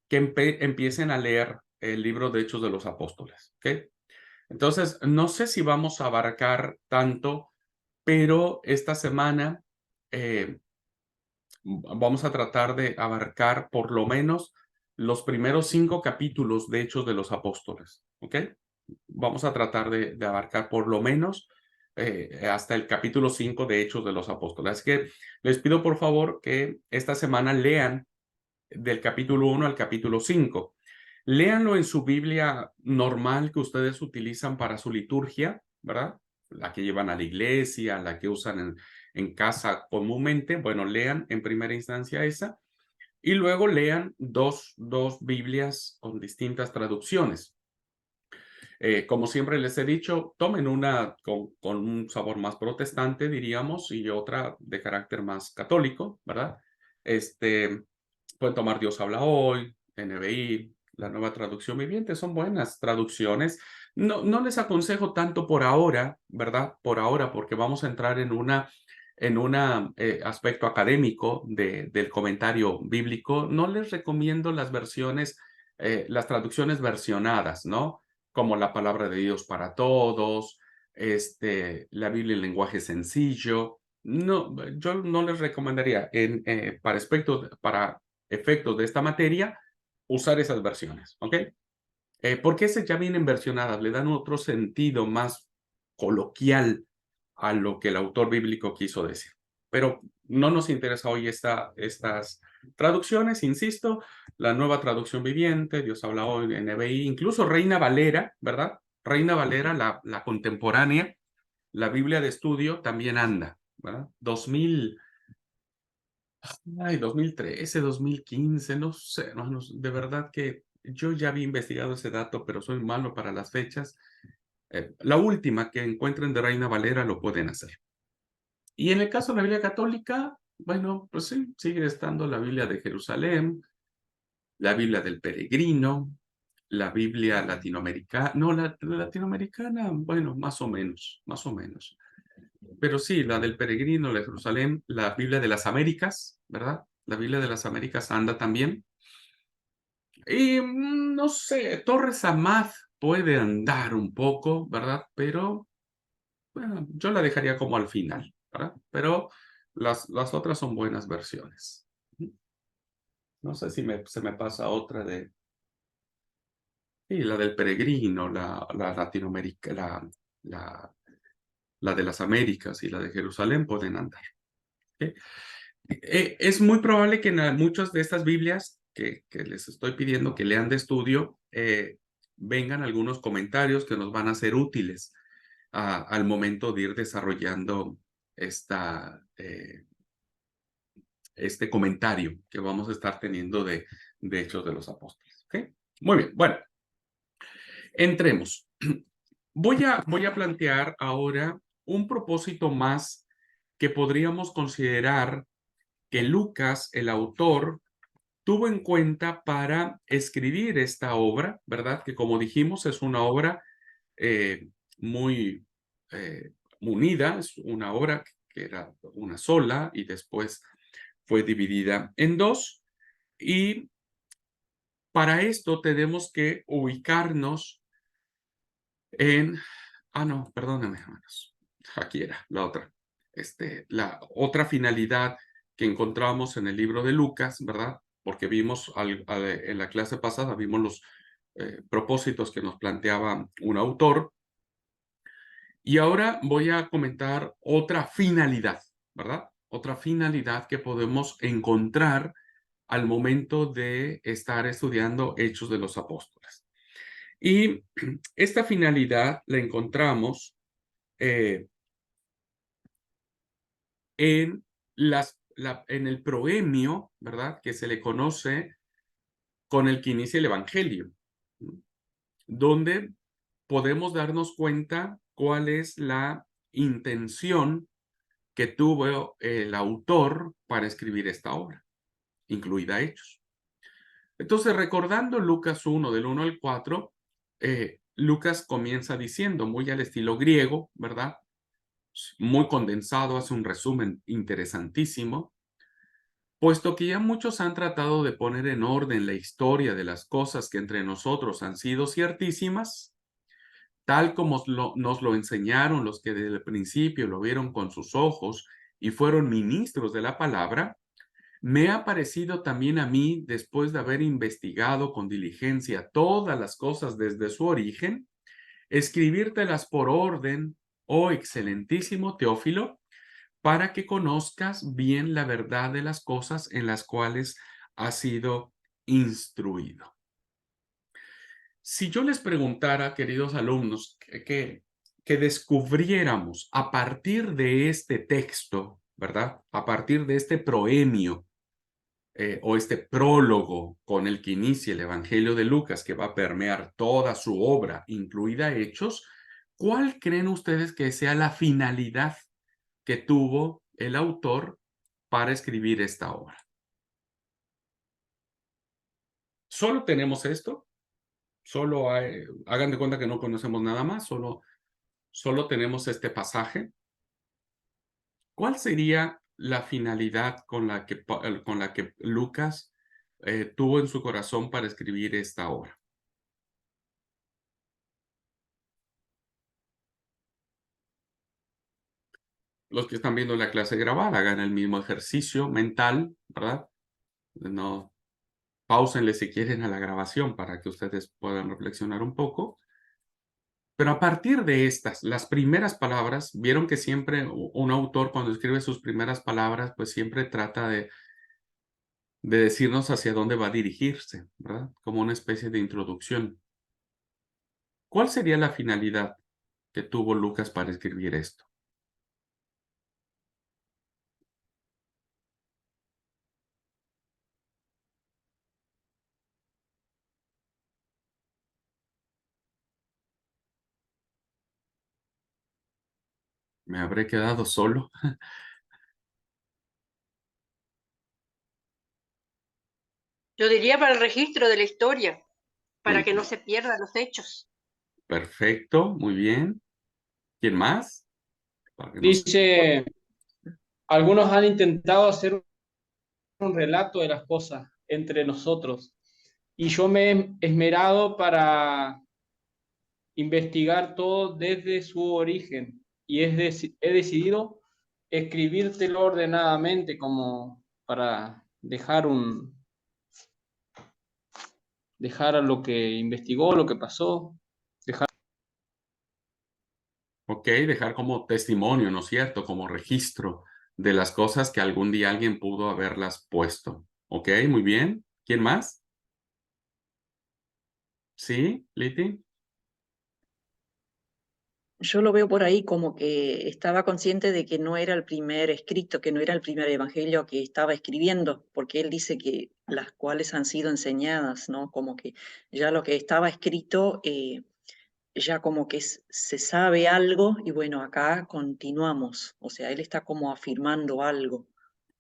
que empiecen a leer el libro de Hechos de los Apóstoles, ¿ok? Entonces, no sé si vamos a abarcar tanto, pero esta semana vamos a tratar de abarcar por lo menos los primeros 5 capítulos de Hechos de los Apóstoles, ¿ok? Vamos a tratar de abarcar por lo menos hasta el capítulo 5 de Hechos de los Apóstoles. Así que les pido por favor que esta semana lean del capítulo 1 al capítulo 5. Léanlo en su Biblia normal que ustedes utilizan para su liturgia, ¿verdad? La que llevan a la iglesia, la que usan en casa comúnmente. Bueno, lean en primera instancia esa. Y luego lean dos Biblias con distintas traducciones. Como siempre les he dicho, tomen una con un sabor más protestante, diríamos, y otra de carácter más católico, ¿verdad? Pueden tomar Dios habla hoy, NBI, la Nueva Traducción Viviente, son buenas traducciones. No les aconsejo tanto por ahora, ¿verdad? Por ahora, porque vamos a entrar en un aspecto académico del comentario bíblico. No les recomiendo las versiones, las traducciones versionadas, ¿no? Como la palabra de Dios para todos, la Biblia en lenguaje sencillo. No, yo no les recomendaría para efectos de esta materia usar esas versiones, ¿ok? Porque esas ya vienen versionadas, le dan otro sentido más coloquial a lo que el autor bíblico quiso decir. Pero no nos interesa hoy estas traducciones, insisto, la Nueva Traducción Viviente, Dios habla hoy, NBI, incluso Reina Valera, ¿verdad? Reina Valera, la contemporánea, la Biblia de estudio también anda, ¿verdad? 2013, 2015, no sé, de verdad que yo ya había investigado ese dato, pero soy malo para las fechas. La última que encuentren de Reina Valera lo pueden hacer. Y en el caso de la Biblia católica, bueno, pues sí, sigue estando la Biblia de Jerusalén, la Biblia del Peregrino, la Biblia latinoamericana, no, la latinoamericana, bueno, más o menos, más o menos. Pero sí, la del Peregrino, la de Jerusalén, la Biblia de las Américas, ¿verdad? La Biblia de las Américas anda también. Y no sé, Torres Amat puede andar un poco, ¿verdad? Pero bueno, yo la dejaría como al final, ¿verdad? Pero las otras son buenas versiones. No sé si se me pasa otra de... Sí, la del Peregrino, la Latinoamérica, la de las Américas y la de Jerusalén pueden andar. ¿Okay? Es muy probable que en muchas de estas Biblias que les estoy pidiendo que lean de estudio, vengan algunos comentarios que nos van a ser útiles al momento de ir desarrollando este comentario que vamos a estar teniendo de Hechos de los Apóstoles. ¿Okay? Muy bien, bueno, entremos. Voy a plantear ahora un propósito más que podríamos considerar que Lucas, el autor, tuvo en cuenta para escribir esta obra, ¿verdad? Que como dijimos es una obra muy unida, es una obra que era una sola y después fue dividida en dos. Y para esto tenemos que ubicarnos en... Ah, no, perdónenme, hermanos. Aquí era la otra. La otra finalidad que encontramos en el libro de Lucas, ¿verdad? Porque vimos en la clase pasada, vimos los propósitos que nos planteaba un autor. Y ahora voy a comentar otra finalidad, ¿verdad? Otra finalidad que podemos encontrar al momento de estar estudiando Hechos de los Apóstoles. Y esta finalidad la encontramos en, en el proemio, ¿verdad? Que se le conoce con el que inicia el Evangelio, donde podemos darnos cuenta cuál es la intención que tuvo el autor para escribir esta obra, incluida Hechos. Entonces, recordando Lucas 1, del 1 al 4, Lucas comienza diciendo, muy al estilo griego, ¿verdad? Muy condensado, hace un resumen interesantísimo, puesto que ya muchos han tratado de poner en orden la historia de las cosas que entre nosotros han sido ciertísimas, tal como nos lo enseñaron los que desde el principio lo vieron con sus ojos y fueron ministros de la palabra, me ha parecido también a mí, después de haber investigado con diligencia todas las cosas desde su origen, escribírtelas por orden, oh excelentísimo Teófilo, para que conozcas bien la verdad de las cosas en las cuales has sido instruido. Si yo les preguntara, queridos alumnos, que descubriéramos a partir de este texto, ¿verdad? A partir de este proemio o este prólogo con el que inicia el Evangelio de Lucas, que va a permear toda su obra, incluida Hechos, ¿cuál creen ustedes que sea la finalidad que tuvo el autor para escribir esta obra? ¿Solo tenemos esto? Solo hagan de cuenta que no conocemos nada más, solo tenemos este pasaje. ¿Cuál sería la finalidad con la que Lucas tuvo en su corazón para escribir esta obra? Los que están viendo la clase grabada, hagan el mismo ejercicio mental, ¿verdad? No, páusenle si quieren a la grabación para que ustedes puedan reflexionar un poco. Pero a partir de estas, las primeras palabras, vieron que siempre un autor cuando escribe sus primeras palabras, pues siempre trata de decirnos hacia dónde va a dirigirse, ¿verdad? Como una especie de introducción. ¿Cuál sería la finalidad que tuvo Lucas para escribir esto? ¿Me habré quedado solo? Yo diría para el registro de la historia, para Muy que no bien. se pierdan los hechos. Perfecto, muy bien. ¿Quién más? Para que no se... Dice, algunos han intentado hacer un relato de las cosas entre nosotros y yo me he esmerado para investigar todo desde su origen y he decidido escribírtelo ordenadamente como para dejar a lo que investigó, lo que pasó. Ok, dejar como testimonio, ¿no es cierto? Como registro de las cosas que algún día alguien pudo haberlas puesto. Ok, muy bien. ¿Quién más? ¿Sí, Liti? Yo lo veo por ahí como que estaba consciente de que no era el primer escrito, que no era el primer evangelio que estaba escribiendo, porque él dice que las cuales han sido enseñadas, ¿no? Como que ya lo que estaba escrito, ya como que se sabe algo y bueno, acá continuamos, o sea, él está como afirmando algo.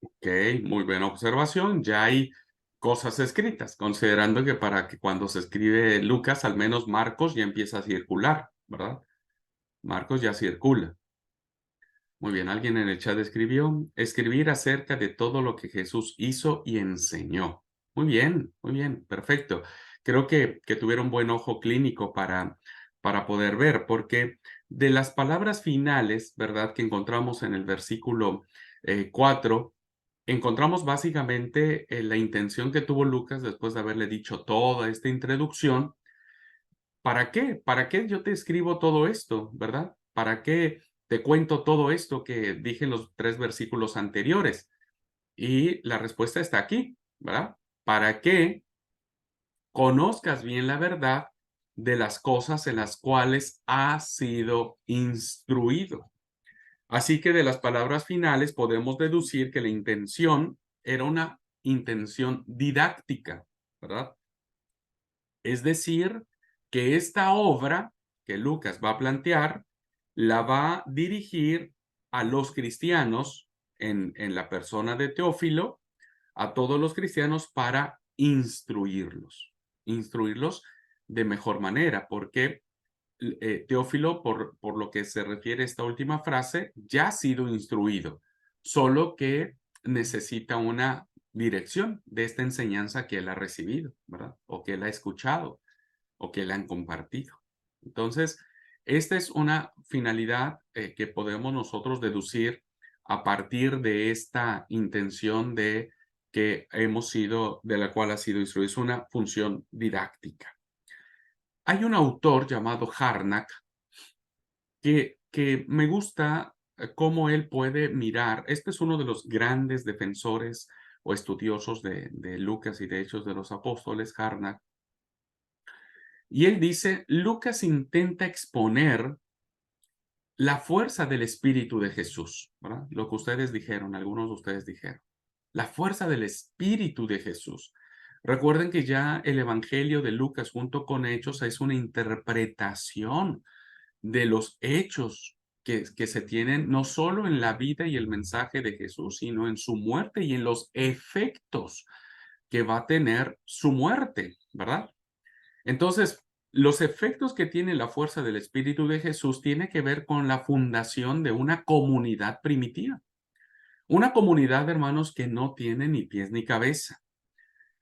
Ok, muy buena observación. Ya hay cosas escritas, considerando que para que cuando se escribe Lucas, al menos Marcos ya empieza a circular, ¿verdad? Marcos ya circula. Muy bien, alguien en el chat escribió, escribir acerca de todo lo que Jesús hizo y enseñó. Muy bien, perfecto. Creo que tuvieron buen ojo clínico para poder ver, porque de las palabras finales, ¿verdad? Que encontramos en el versículo 4, encontramos básicamente la intención que tuvo Lucas después de haberle dicho toda esta introducción. ¿Para qué? ¿Para qué yo te escribo todo esto, verdad? ¿Para qué te cuento todo esto que dije en los 3 versículos anteriores? Y la respuesta está aquí, ¿verdad? Para que conozcas bien la verdad de las cosas en las cuales has sido instruido. Así que de las palabras finales podemos deducir que la intención era una intención didáctica, ¿verdad? Es decir, que esta obra que Lucas va a plantear la va a dirigir a los cristianos en la persona de Teófilo, a todos los cristianos para instruirlos de mejor manera, porque Teófilo, por lo que se refiere a esta última frase, ya ha sido instruido, solo que necesita una dirección de esta enseñanza que él ha recibido, ¿verdad? O que él ha escuchado, o que él han compartido. Entonces, esta es una finalidad que podemos nosotros deducir a partir de esta intención de que hemos sido, de la cual ha sido instruido. Es una función didáctica. Hay un autor llamado Harnack que me gusta cómo él puede mirar. Este es uno de los grandes defensores o estudiosos de Lucas y de Hechos de los Apóstoles, Harnack. Y él dice, Lucas intenta exponer la fuerza del Espíritu de Jesús, ¿verdad? Lo que ustedes dijeron, algunos de ustedes dijeron. La fuerza del Espíritu de Jesús. Recuerden que ya el Evangelio de Lucas junto con Hechos es una interpretación de los hechos que se tienen no solo en la vida y el mensaje de Jesús, sino en su muerte y en los efectos que va a tener su muerte, ¿verdad? Entonces, los efectos que tiene la fuerza del Espíritu de Jesús tiene que ver con la fundación de una comunidad primitiva. Una comunidad, hermanos, que no tiene ni pies ni cabeza,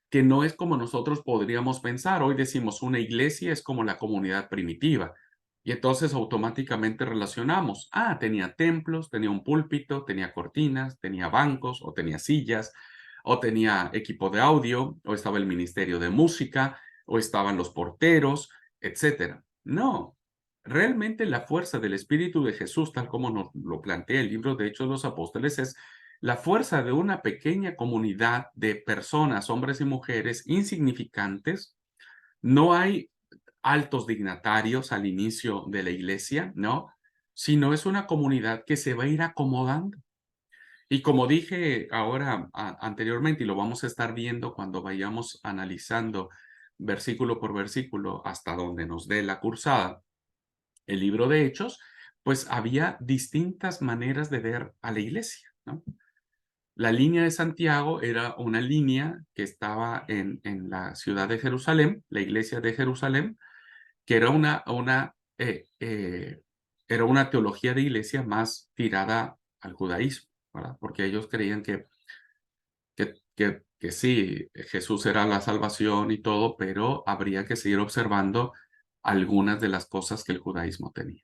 que no es como nosotros podríamos pensar. Hoy decimos una iglesia es como la comunidad primitiva. Y entonces automáticamente relacionamos. Ah, tenía templos, tenía un púlpito, tenía cortinas, tenía bancos o tenía sillas, o tenía equipo de audio, o estaba el ministerio de música, o estaban los porteros, etcétera. No, realmente la fuerza del Espíritu de Jesús, tal como nos lo plantea el libro de Hechos de los Apóstoles, es la fuerza de una pequeña comunidad de personas, hombres y mujeres insignificantes. No hay altos dignatarios al inicio de la iglesia, ¿no? Sino es una comunidad que se va a ir acomodando. Y como dije ahora anteriormente, y lo vamos a estar viendo cuando vayamos analizando versículo por versículo hasta donde nos dé la cursada, el libro de Hechos, pues había distintas maneras de ver a la iglesia, ¿no? La línea de Santiago era una línea que estaba en la ciudad de Jerusalén, la iglesia de Jerusalén, que era era una teología de iglesia más tirada al judaísmo, ¿verdad? Porque ellos creían que sí, Jesús era la salvación y todo, pero habría que seguir observando algunas de las cosas que el judaísmo tenía.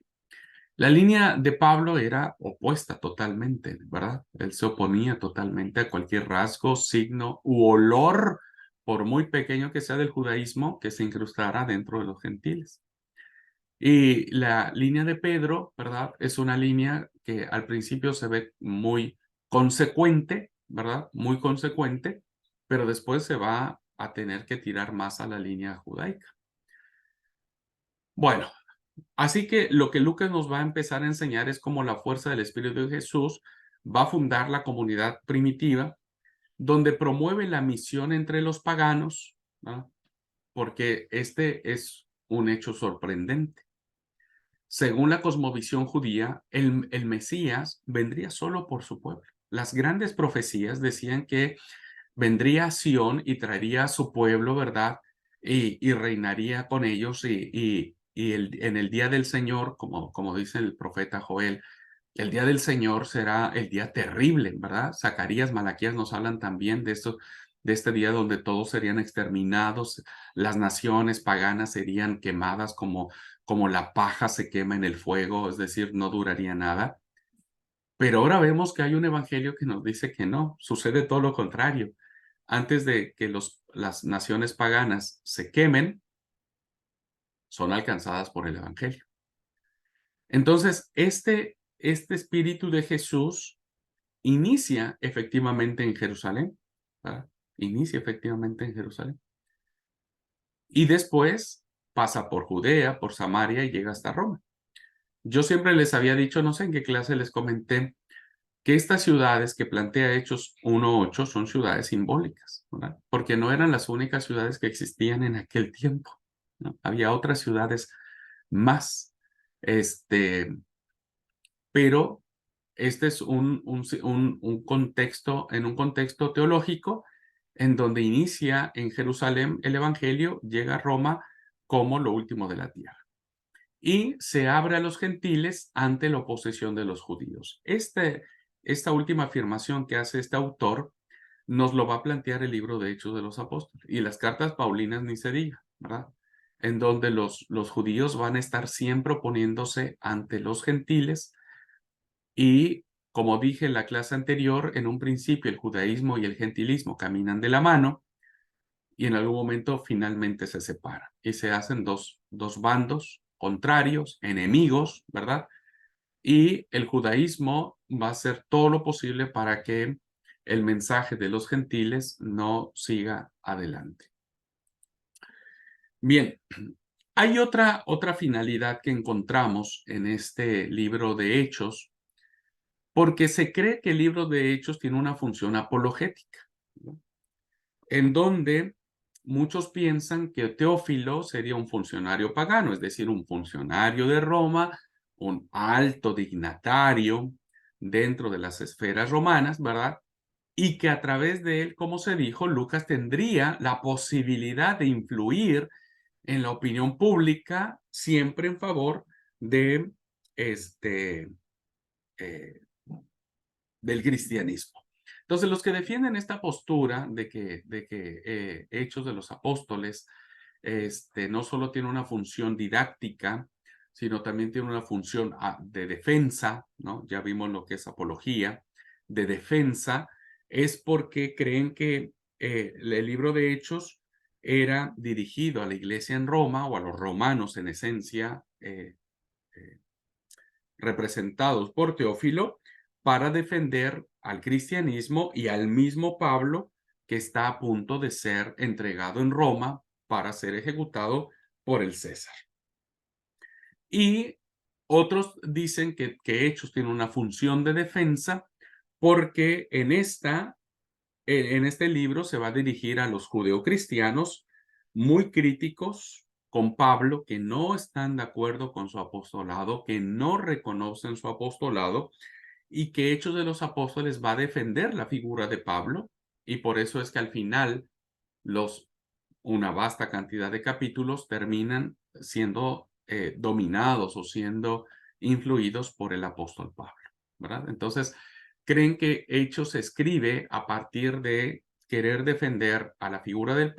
La línea de Pablo era opuesta totalmente, ¿verdad? Él se oponía totalmente a cualquier rasgo, signo u olor, por muy pequeño que sea del judaísmo, que se incrustara dentro de los gentiles. Y la línea de Pedro, ¿verdad? Es una línea que al principio se ve muy consecuente, ¿verdad? Muy consecuente, pero después se va a tener que tirar más a la línea judaica. Bueno, así que lo que Lucas nos va a empezar a enseñar es cómo la fuerza del Espíritu de Jesús va a fundar la comunidad primitiva, donde promueve la misión entre los paganos, ¿no? Porque este es un hecho sorprendente. Según la cosmovisión judía, el Mesías vendría solo por su pueblo. las grandes profecías decían que vendría a Sión y traería a su pueblo, ¿verdad? Y reinaría con ellos en el día del Señor, como dice el profeta Joel, el día del Señor será el día terrible, ¿verdad? Zacarías, Malaquías nos hablan también de esto, de este día donde todos serían exterminados, las naciones paganas serían quemadas como la paja se quema en el fuego, es decir, no duraría nada. Pero ahora vemos que hay un evangelio que nos dice que no, sucede todo lo contrario. Antes de que las naciones paganas se quemen, son alcanzadas por el evangelio. Entonces, este espíritu de Jesús inicia efectivamente en Jerusalén, ¿verdad? Inicia efectivamente en Jerusalén. Y después pasa por Judea, por Samaria y llega hasta Roma. Yo siempre les había dicho, no sé en qué clase les comenté, que estas ciudades que plantea Hechos 1:8 son ciudades simbólicas, ¿verdad? Porque no eran las únicas ciudades que existían en aquel tiempo, ¿no? Había otras ciudades más, pero este es un contexto, en un contexto teológico, en donde inicia en Jerusalén el Evangelio, llega a Roma como lo último de la tierra. Y se abre a los gentiles ante la oposición de los judíos. Esta última afirmación que hace este autor nos lo va a plantear el libro de Hechos de los Apóstoles. Y las cartas paulinas ni se diga, ¿verdad? En donde los judíos van a estar siempre oponiéndose ante los gentiles. Y como dije en la clase anterior, en un principio el judaísmo y el gentilismo caminan de la mano y en algún momento finalmente se separan y se hacen dos bandos contrarios, enemigos, ¿verdad? Y el judaísmo va a hacer todo lo posible para que el mensaje de los gentiles no siga adelante. Bien, hay otra finalidad que encontramos en este libro de Hechos, porque se cree que el libro de Hechos tiene una función apologética, ¿no? En donde muchos piensan que Teófilo sería un funcionario pagano, es decir, un funcionario de Roma, un alto dignatario dentro de las esferas romanas, ¿verdad? Y que a través de él, como se dijo, Lucas tendría la posibilidad de influir en la opinión pública siempre en favor de del cristianismo. Entonces, los que defienden esta postura de que Hechos de los Apóstoles no solo tiene una función didáctica, sino también tiene una función de defensa, ¿no? Ya vimos lo que es apología, de defensa, es porque creen que el libro de Hechos era dirigido a la iglesia en Roma o a los romanos en esencia, representados por Teófilo, para defender al cristianismo y al mismo Pablo, que está a punto de ser entregado en Roma para ser ejecutado por el César. Y otros dicen que Hechos tiene una función de defensa porque en este libro se va a dirigir a los judeocristianos muy críticos con Pablo, que no están de acuerdo con su apostolado, que no reconocen su apostolado, y que Hechos de los Apóstoles va a defender la figura de Pablo, y por eso es que al final una vasta cantidad de capítulos terminan siendo dominados o siendo influidos por el apóstol Pablo, ¿verdad? Entonces, creen que Hechos se escribe a partir de querer defender a la figura de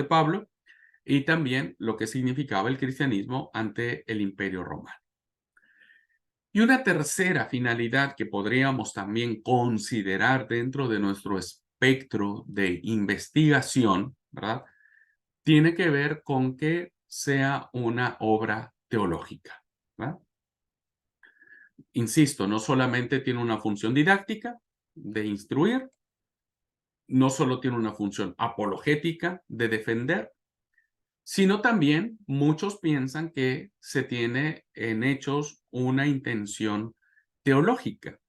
Pablo y también lo que significaba el cristianismo ante el Imperio Romano. Y una tercera finalidad que podríamos también considerar dentro de nuestro espectro de investigación, ¿verdad? Tiene que ver con que sea una obra teológica, ¿verdad? Insisto, no solamente tiene una función didáctica de instruir, no solo tiene una función apologética de defender, sino también muchos piensan que se tiene en Hechos una intención teológica.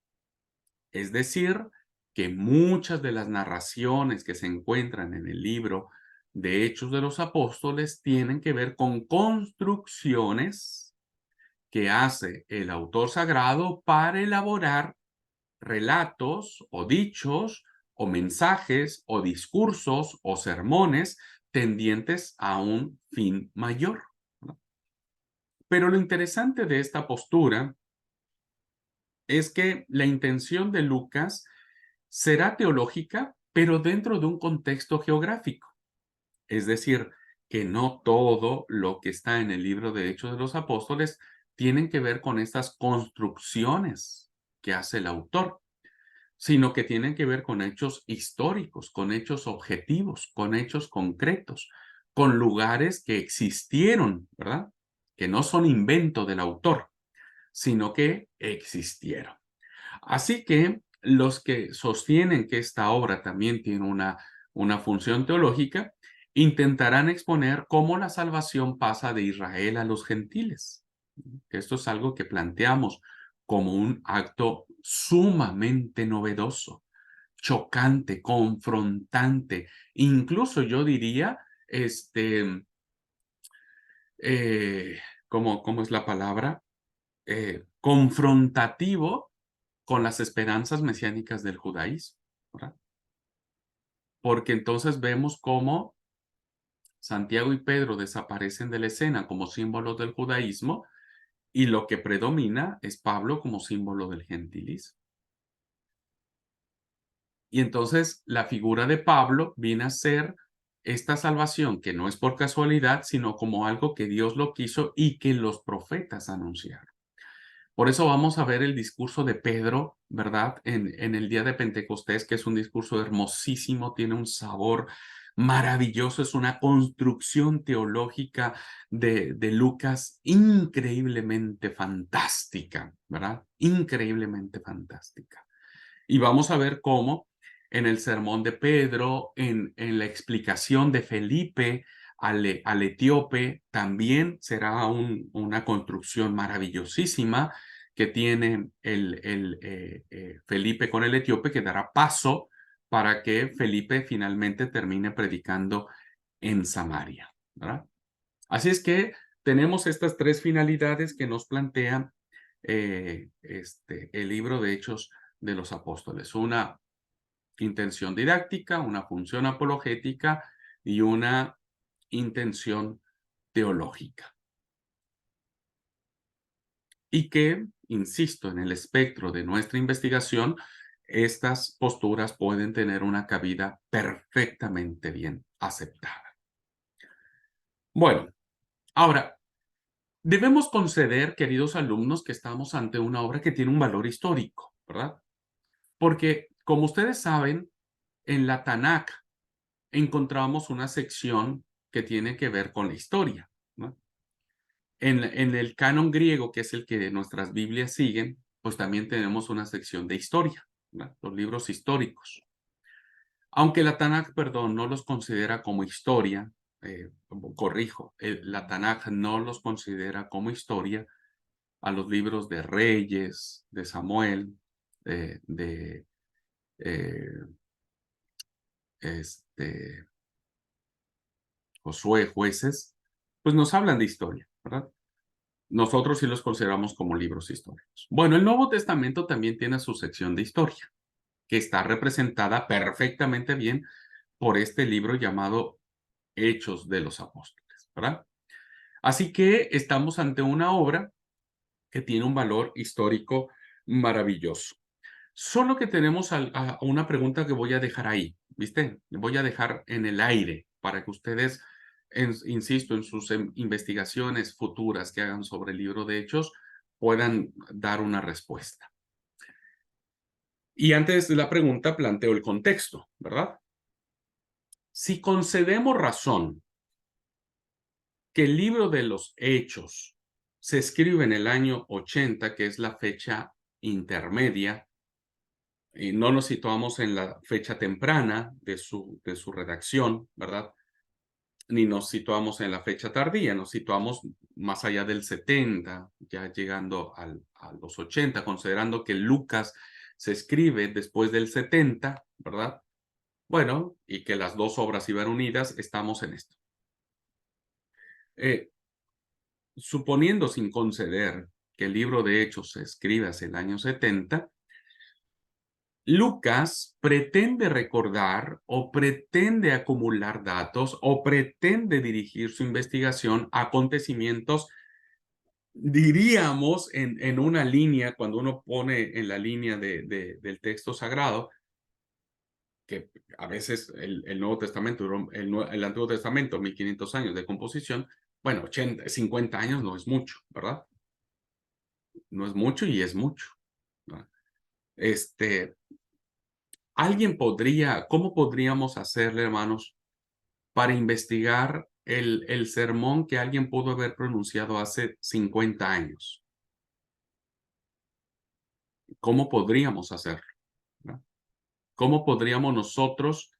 Es decir, que muchas de las narraciones que se encuentran en el libro de Hechos de los Apóstoles tienen que ver con construcciones que hace el autor sagrado para elaborar relatos o dichos o mensajes o discursos o sermones tendientes a un fin mayor, ¿no? Pero lo interesante de esta postura es que la intención de Lucas será teológica, pero dentro de un contexto geográfico. Es decir, que no todo lo que está en el libro de Hechos de los Apóstoles tienen que ver con estas construcciones que hace el autor, sino que tienen que ver con hechos históricos, con hechos objetivos, con hechos concretos, con lugares que existieron, ¿verdad? Que no son invento del autor, sino que existieron. Así que los que sostienen que esta obra también tiene una función teológica, intentarán exponer cómo la salvación pasa de Israel a los gentiles. Que esto es algo que planteamos como un acto sumamente novedoso, chocante, confrontante, incluso yo diría, eh, ¿cómo es la palabra? Confrontativo con las esperanzas mesiánicas del judaísmo, ¿verdad? Porque entonces vemos cómo Santiago y Pedro desaparecen de la escena como símbolos del judaísmo y lo que predomina es Pablo como símbolo del gentilismo. Y entonces la figura de Pablo viene a ser esta salvación que no es por casualidad, sino como algo que Dios lo quiso y que los profetas anunciaron. Por eso vamos a ver el discurso de Pedro, ¿verdad? En el día de Pentecostés, que es un discurso hermosísimo, tiene un sabor maravilloso, es una construcción teológica de Lucas increíblemente fantástica, ¿verdad? Increíblemente fantástica. Y vamos a ver cómo en el sermón de Pedro, en la explicación de Felipe al etíope, también será una construcción maravillosísima que tiene Felipe con el etíope, que dará paso para que Felipe finalmente termine predicando en Samaria, ¿verdad? Así es que tenemos estas tres finalidades que nos plantea el libro de Hechos de los Apóstoles. Una intención didáctica, una función apologética y una intención teológica. Y que, insisto, en el espectro de nuestra investigación, estas posturas pueden tener una cabida perfectamente bien aceptada. Bueno, ahora, debemos conceder, queridos alumnos, que estamos ante una obra que tiene un valor histórico, ¿verdad? Porque, como ustedes saben, en la Tanakh encontramos una sección que tiene que ver con la historia, ¿no? En el canon griego, que es el que nuestras Biblias siguen, pues también tenemos una sección de historia, ¿no? Los libros históricos. Aunque la Tanakh, perdón, no los considera como historia, corrijo, la Tanakh no los considera como historia a los libros de Reyes, de Samuel, de Josué, Jueces, pues nos hablan de historia, ¿verdad? Nosotros sí los consideramos como libros históricos. Bueno, el Nuevo Testamento también tiene su sección de historia, que está representada perfectamente bien por este libro llamado Hechos de los Apóstoles, ¿verdad? Así que estamos ante una obra que tiene un valor histórico maravilloso. Solo que tenemos una pregunta que voy a dejar ahí, ¿viste? Voy a dejar en el aire para que ustedes, insisto, en sus investigaciones futuras que hagan sobre el libro de Hechos, puedan dar una respuesta. Y antes de la pregunta planteo el contexto, ¿verdad? Si concedemos razón que el libro de los Hechos se escribe en el año 80, que es la fecha intermedia, y no nos situamos en la fecha temprana de su redacción, ¿verdad? Ni nos situamos en la fecha tardía, nos situamos más allá del 70, ya llegando a los 80, considerando que Lucas se escribe después del 70, ¿verdad? Bueno, y que las dos obras iban unidas, estamos en esto. Suponiendo sin conceder que el libro de Hechos se escribe hacia el año 70, Lucas pretende recordar o pretende acumular datos o pretende dirigir su investigación a acontecimientos, diríamos, en una línea, cuando uno pone en la línea del texto sagrado, que a veces el Nuevo Testamento, el Antiguo Testamento, 1500 años de composición, bueno, 50 años no es mucho, ¿verdad? No es mucho y es mucho, ¿verdad? ¿Cómo podríamos hacerle, hermanos, para investigar el sermón que alguien pudo haber pronunciado hace 50 años? ¿Cómo podríamos hacerlo? ¿No? ¿Cómo podríamos nosotros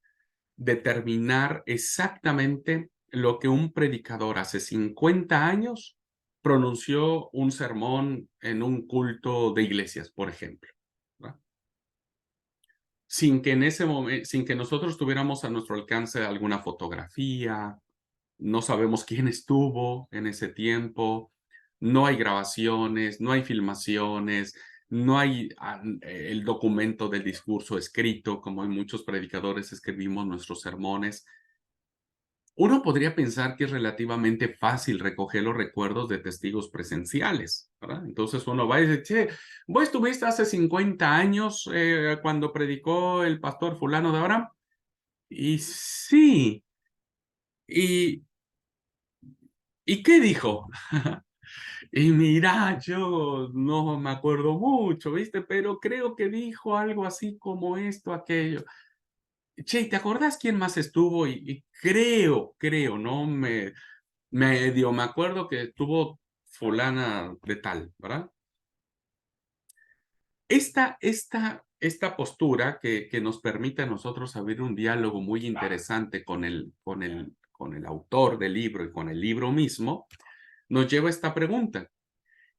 determinar exactamente lo que un predicador hace 50 años pronunció un sermón en un culto de iglesias, por ejemplo? ¿No? Sin que en ese momento, sin que nosotros tuviéramos a nuestro alcance alguna fotografía, no sabemos quién estuvo en ese tiempo, no hay grabaciones, no hay filmaciones, no hay el documento del discurso escrito, como en muchos predicadores escribimos nuestros sermones. Uno podría pensar que es relativamente fácil recoger los recuerdos de testigos presenciales, ¿verdad? Entonces uno va y dice, che, ¿vos estuviste hace 50 años cuando predicó el pastor fulano de Abraham? Y sí. ¿Y qué dijo? Y mira, yo no me acuerdo mucho, ¿viste? Pero creo que dijo algo así como esto, aquello. Che, ¿te acordás quién más estuvo? Y creo, no me acuerdo que estuvo fulana de tal, ¿verdad? Esta postura que nos permite a nosotros abrir un diálogo muy interesante con el autor del libro y con el libro mismo, nos lleva a esta pregunta.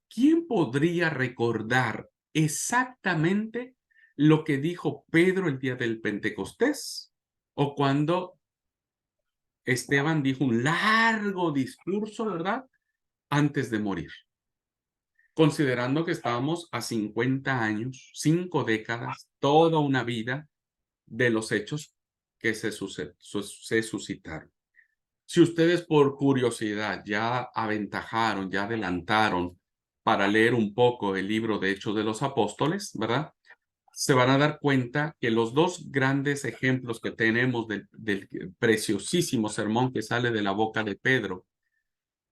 ¿Quién podría recordar exactamente lo que dijo Pedro el día del Pentecostés? O cuando Esteban dijo un largo discurso, ¿verdad? Antes de morir. Considerando que estábamos a 50 años, 5 décadas, toda una vida de los hechos que se suscitaron. Si ustedes por curiosidad ya aventajaron, ya adelantaron para leer un poco el libro de Hechos de los Apóstoles, ¿verdad? Se van a dar cuenta que los dos grandes ejemplos que tenemos del preciosísimo sermón que sale de la boca de Pedro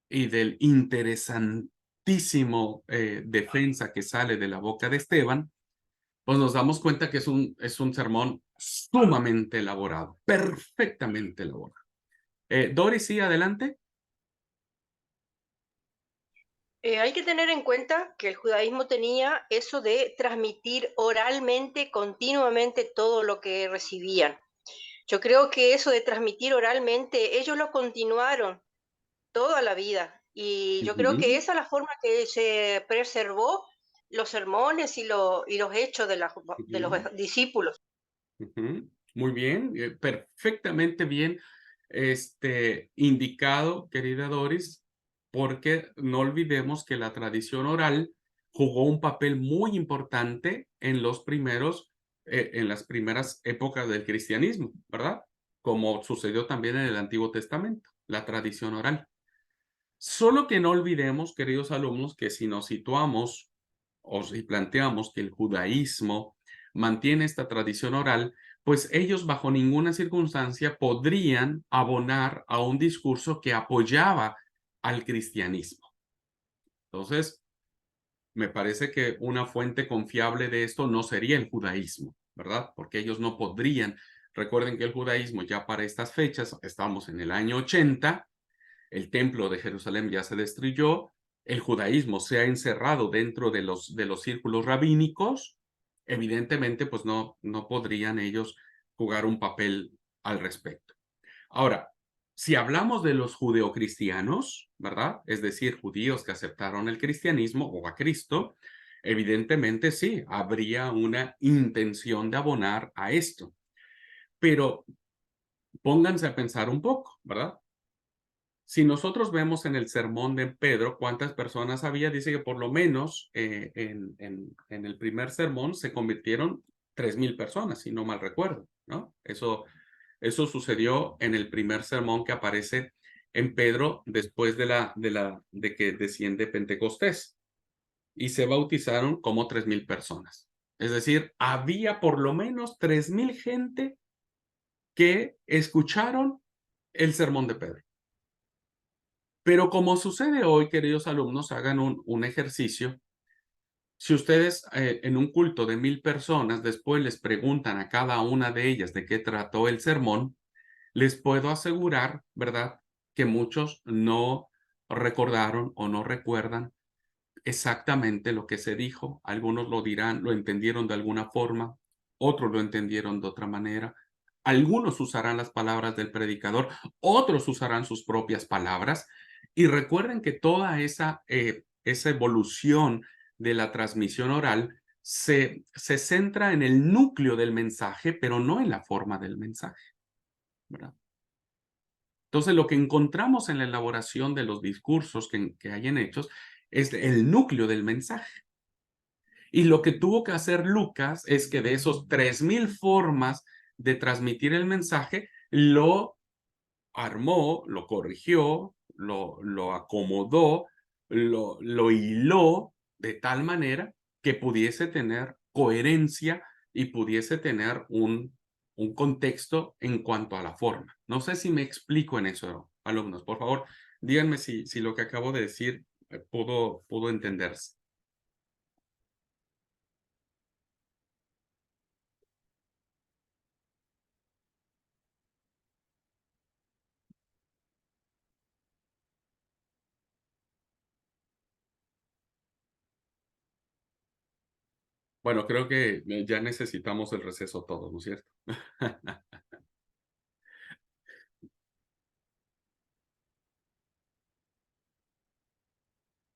y del interesantísimo defensa que sale de la boca de Esteban, pues nos damos cuenta que es un sermón sumamente elaborado, perfectamente elaborado. Doris, sí, adelante. Hay que tener en cuenta que el judaísmo tenía eso de transmitir oralmente, continuamente todo lo que recibían. Yo creo que eso de transmitir oralmente, ellos lo continuaron toda la vida. Y yo creo que esa es la forma que se preservó los sermones y los hechos de los discípulos. Muy bien, perfectamente bien indicado, querida Doris, porque no olvidemos que la tradición oral jugó un papel muy importante en en las primeras épocas del cristianismo, ¿verdad? Como sucedió también en el Antiguo Testamento, la tradición oral. Solo que no olvidemos, queridos alumnos, que si nos situamos o si planteamos que el judaísmo mantiene esta tradición oral, pues ellos bajo ninguna circunstancia podrían abonar a un discurso que apoyaba al cristianismo. Entonces, me parece que una fuente confiable de esto no sería el judaísmo, ¿verdad? Porque ellos no podrían. Recuerden que el judaísmo ya para estas fechas, estamos en el año 80, el templo de Jerusalén ya se destruyó, el judaísmo se ha encerrado dentro de los círculos rabínicos, evidentemente pues no podrían ellos jugar un papel al respecto. Ahora, si hablamos de los judeocristianos, ¿verdad? Es decir, judíos que aceptaron el cristianismo o a Cristo, evidentemente sí, habría una intención de abonar a esto. Pero pónganse a pensar un poco, ¿verdad? Si nosotros vemos en el sermón de Pedro cuántas personas había, dice que por lo menos en el primer sermón se convirtieron 3,000 personas, si no mal recuerdo, ¿no? Eso sucedió en el primer sermón que aparece en Pedro después de que desciende Pentecostés. Y se bautizaron como 3,000 personas. Es decir, había por lo menos 3,000 gente que escucharon el sermón de Pedro. Pero como sucede hoy, queridos alumnos, hagan un ejercicio. Si ustedes en un culto de 1,000 personas después les preguntan a cada una de ellas de qué trató el sermón, les puedo asegurar, ¿verdad?, que muchos no recordaron o no recuerdan exactamente lo que se dijo. Algunos lo dirán, lo entendieron de alguna forma, otros lo entendieron de otra manera. Algunos usarán las palabras del predicador, otros usarán sus propias palabras. Y recuerden que toda esa evolución de la transmisión oral se centra en el núcleo del mensaje, pero no en la forma del mensaje, ¿verdad? Entonces, lo que encontramos en la elaboración de los discursos que hay en Hechos es el núcleo del mensaje. Y lo que tuvo que hacer Lucas es que de esos 3,000 formas de transmitir el mensaje, lo armó, lo corrigió, lo acomodó, lo hiló de tal manera que pudiese tener coherencia y pudiese tener un contexto en cuanto a la forma. No sé si me explico en eso, alumnos. Por favor, díganme si lo que acabo de decir pudo entenderse. Bueno, creo que ya necesitamos el receso todos, ¿no es cierto?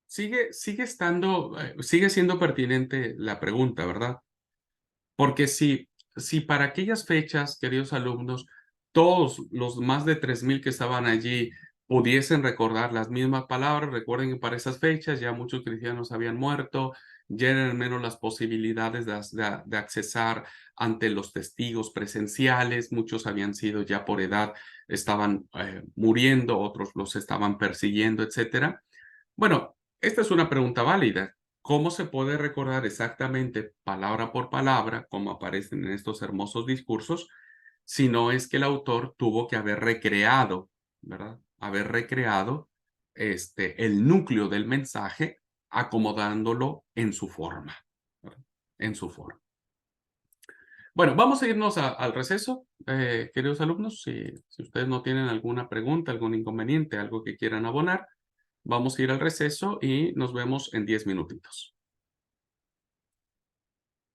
Sigue siendo pertinente la pregunta, ¿verdad? Porque si para aquellas fechas, queridos alumnos, todos los más de 3,000 que estaban allí pudiesen recordar las mismas palabras, recuerden que para esas fechas ya muchos cristianos habían muerto, ya eran menos las posibilidades de accesar ante los testigos presenciales, muchos habían sido ya por edad, estaban muriendo, otros los estaban persiguiendo, etcétera. Bueno, esta es una pregunta válida. ¿Cómo se puede recordar exactamente, palabra por palabra, como aparecen en estos hermosos discursos, si no es que el autor tuvo que haber recreado, ¿verdad? Haber recreado el núcleo del mensaje, acomodándolo en su forma, ¿verdad? En su forma. Bueno, vamos a irnos al receso, queridos alumnos. Si ustedes no tienen alguna pregunta, algún inconveniente, algo que quieran abonar, vamos a ir al receso y nos vemos en 10 minutitos.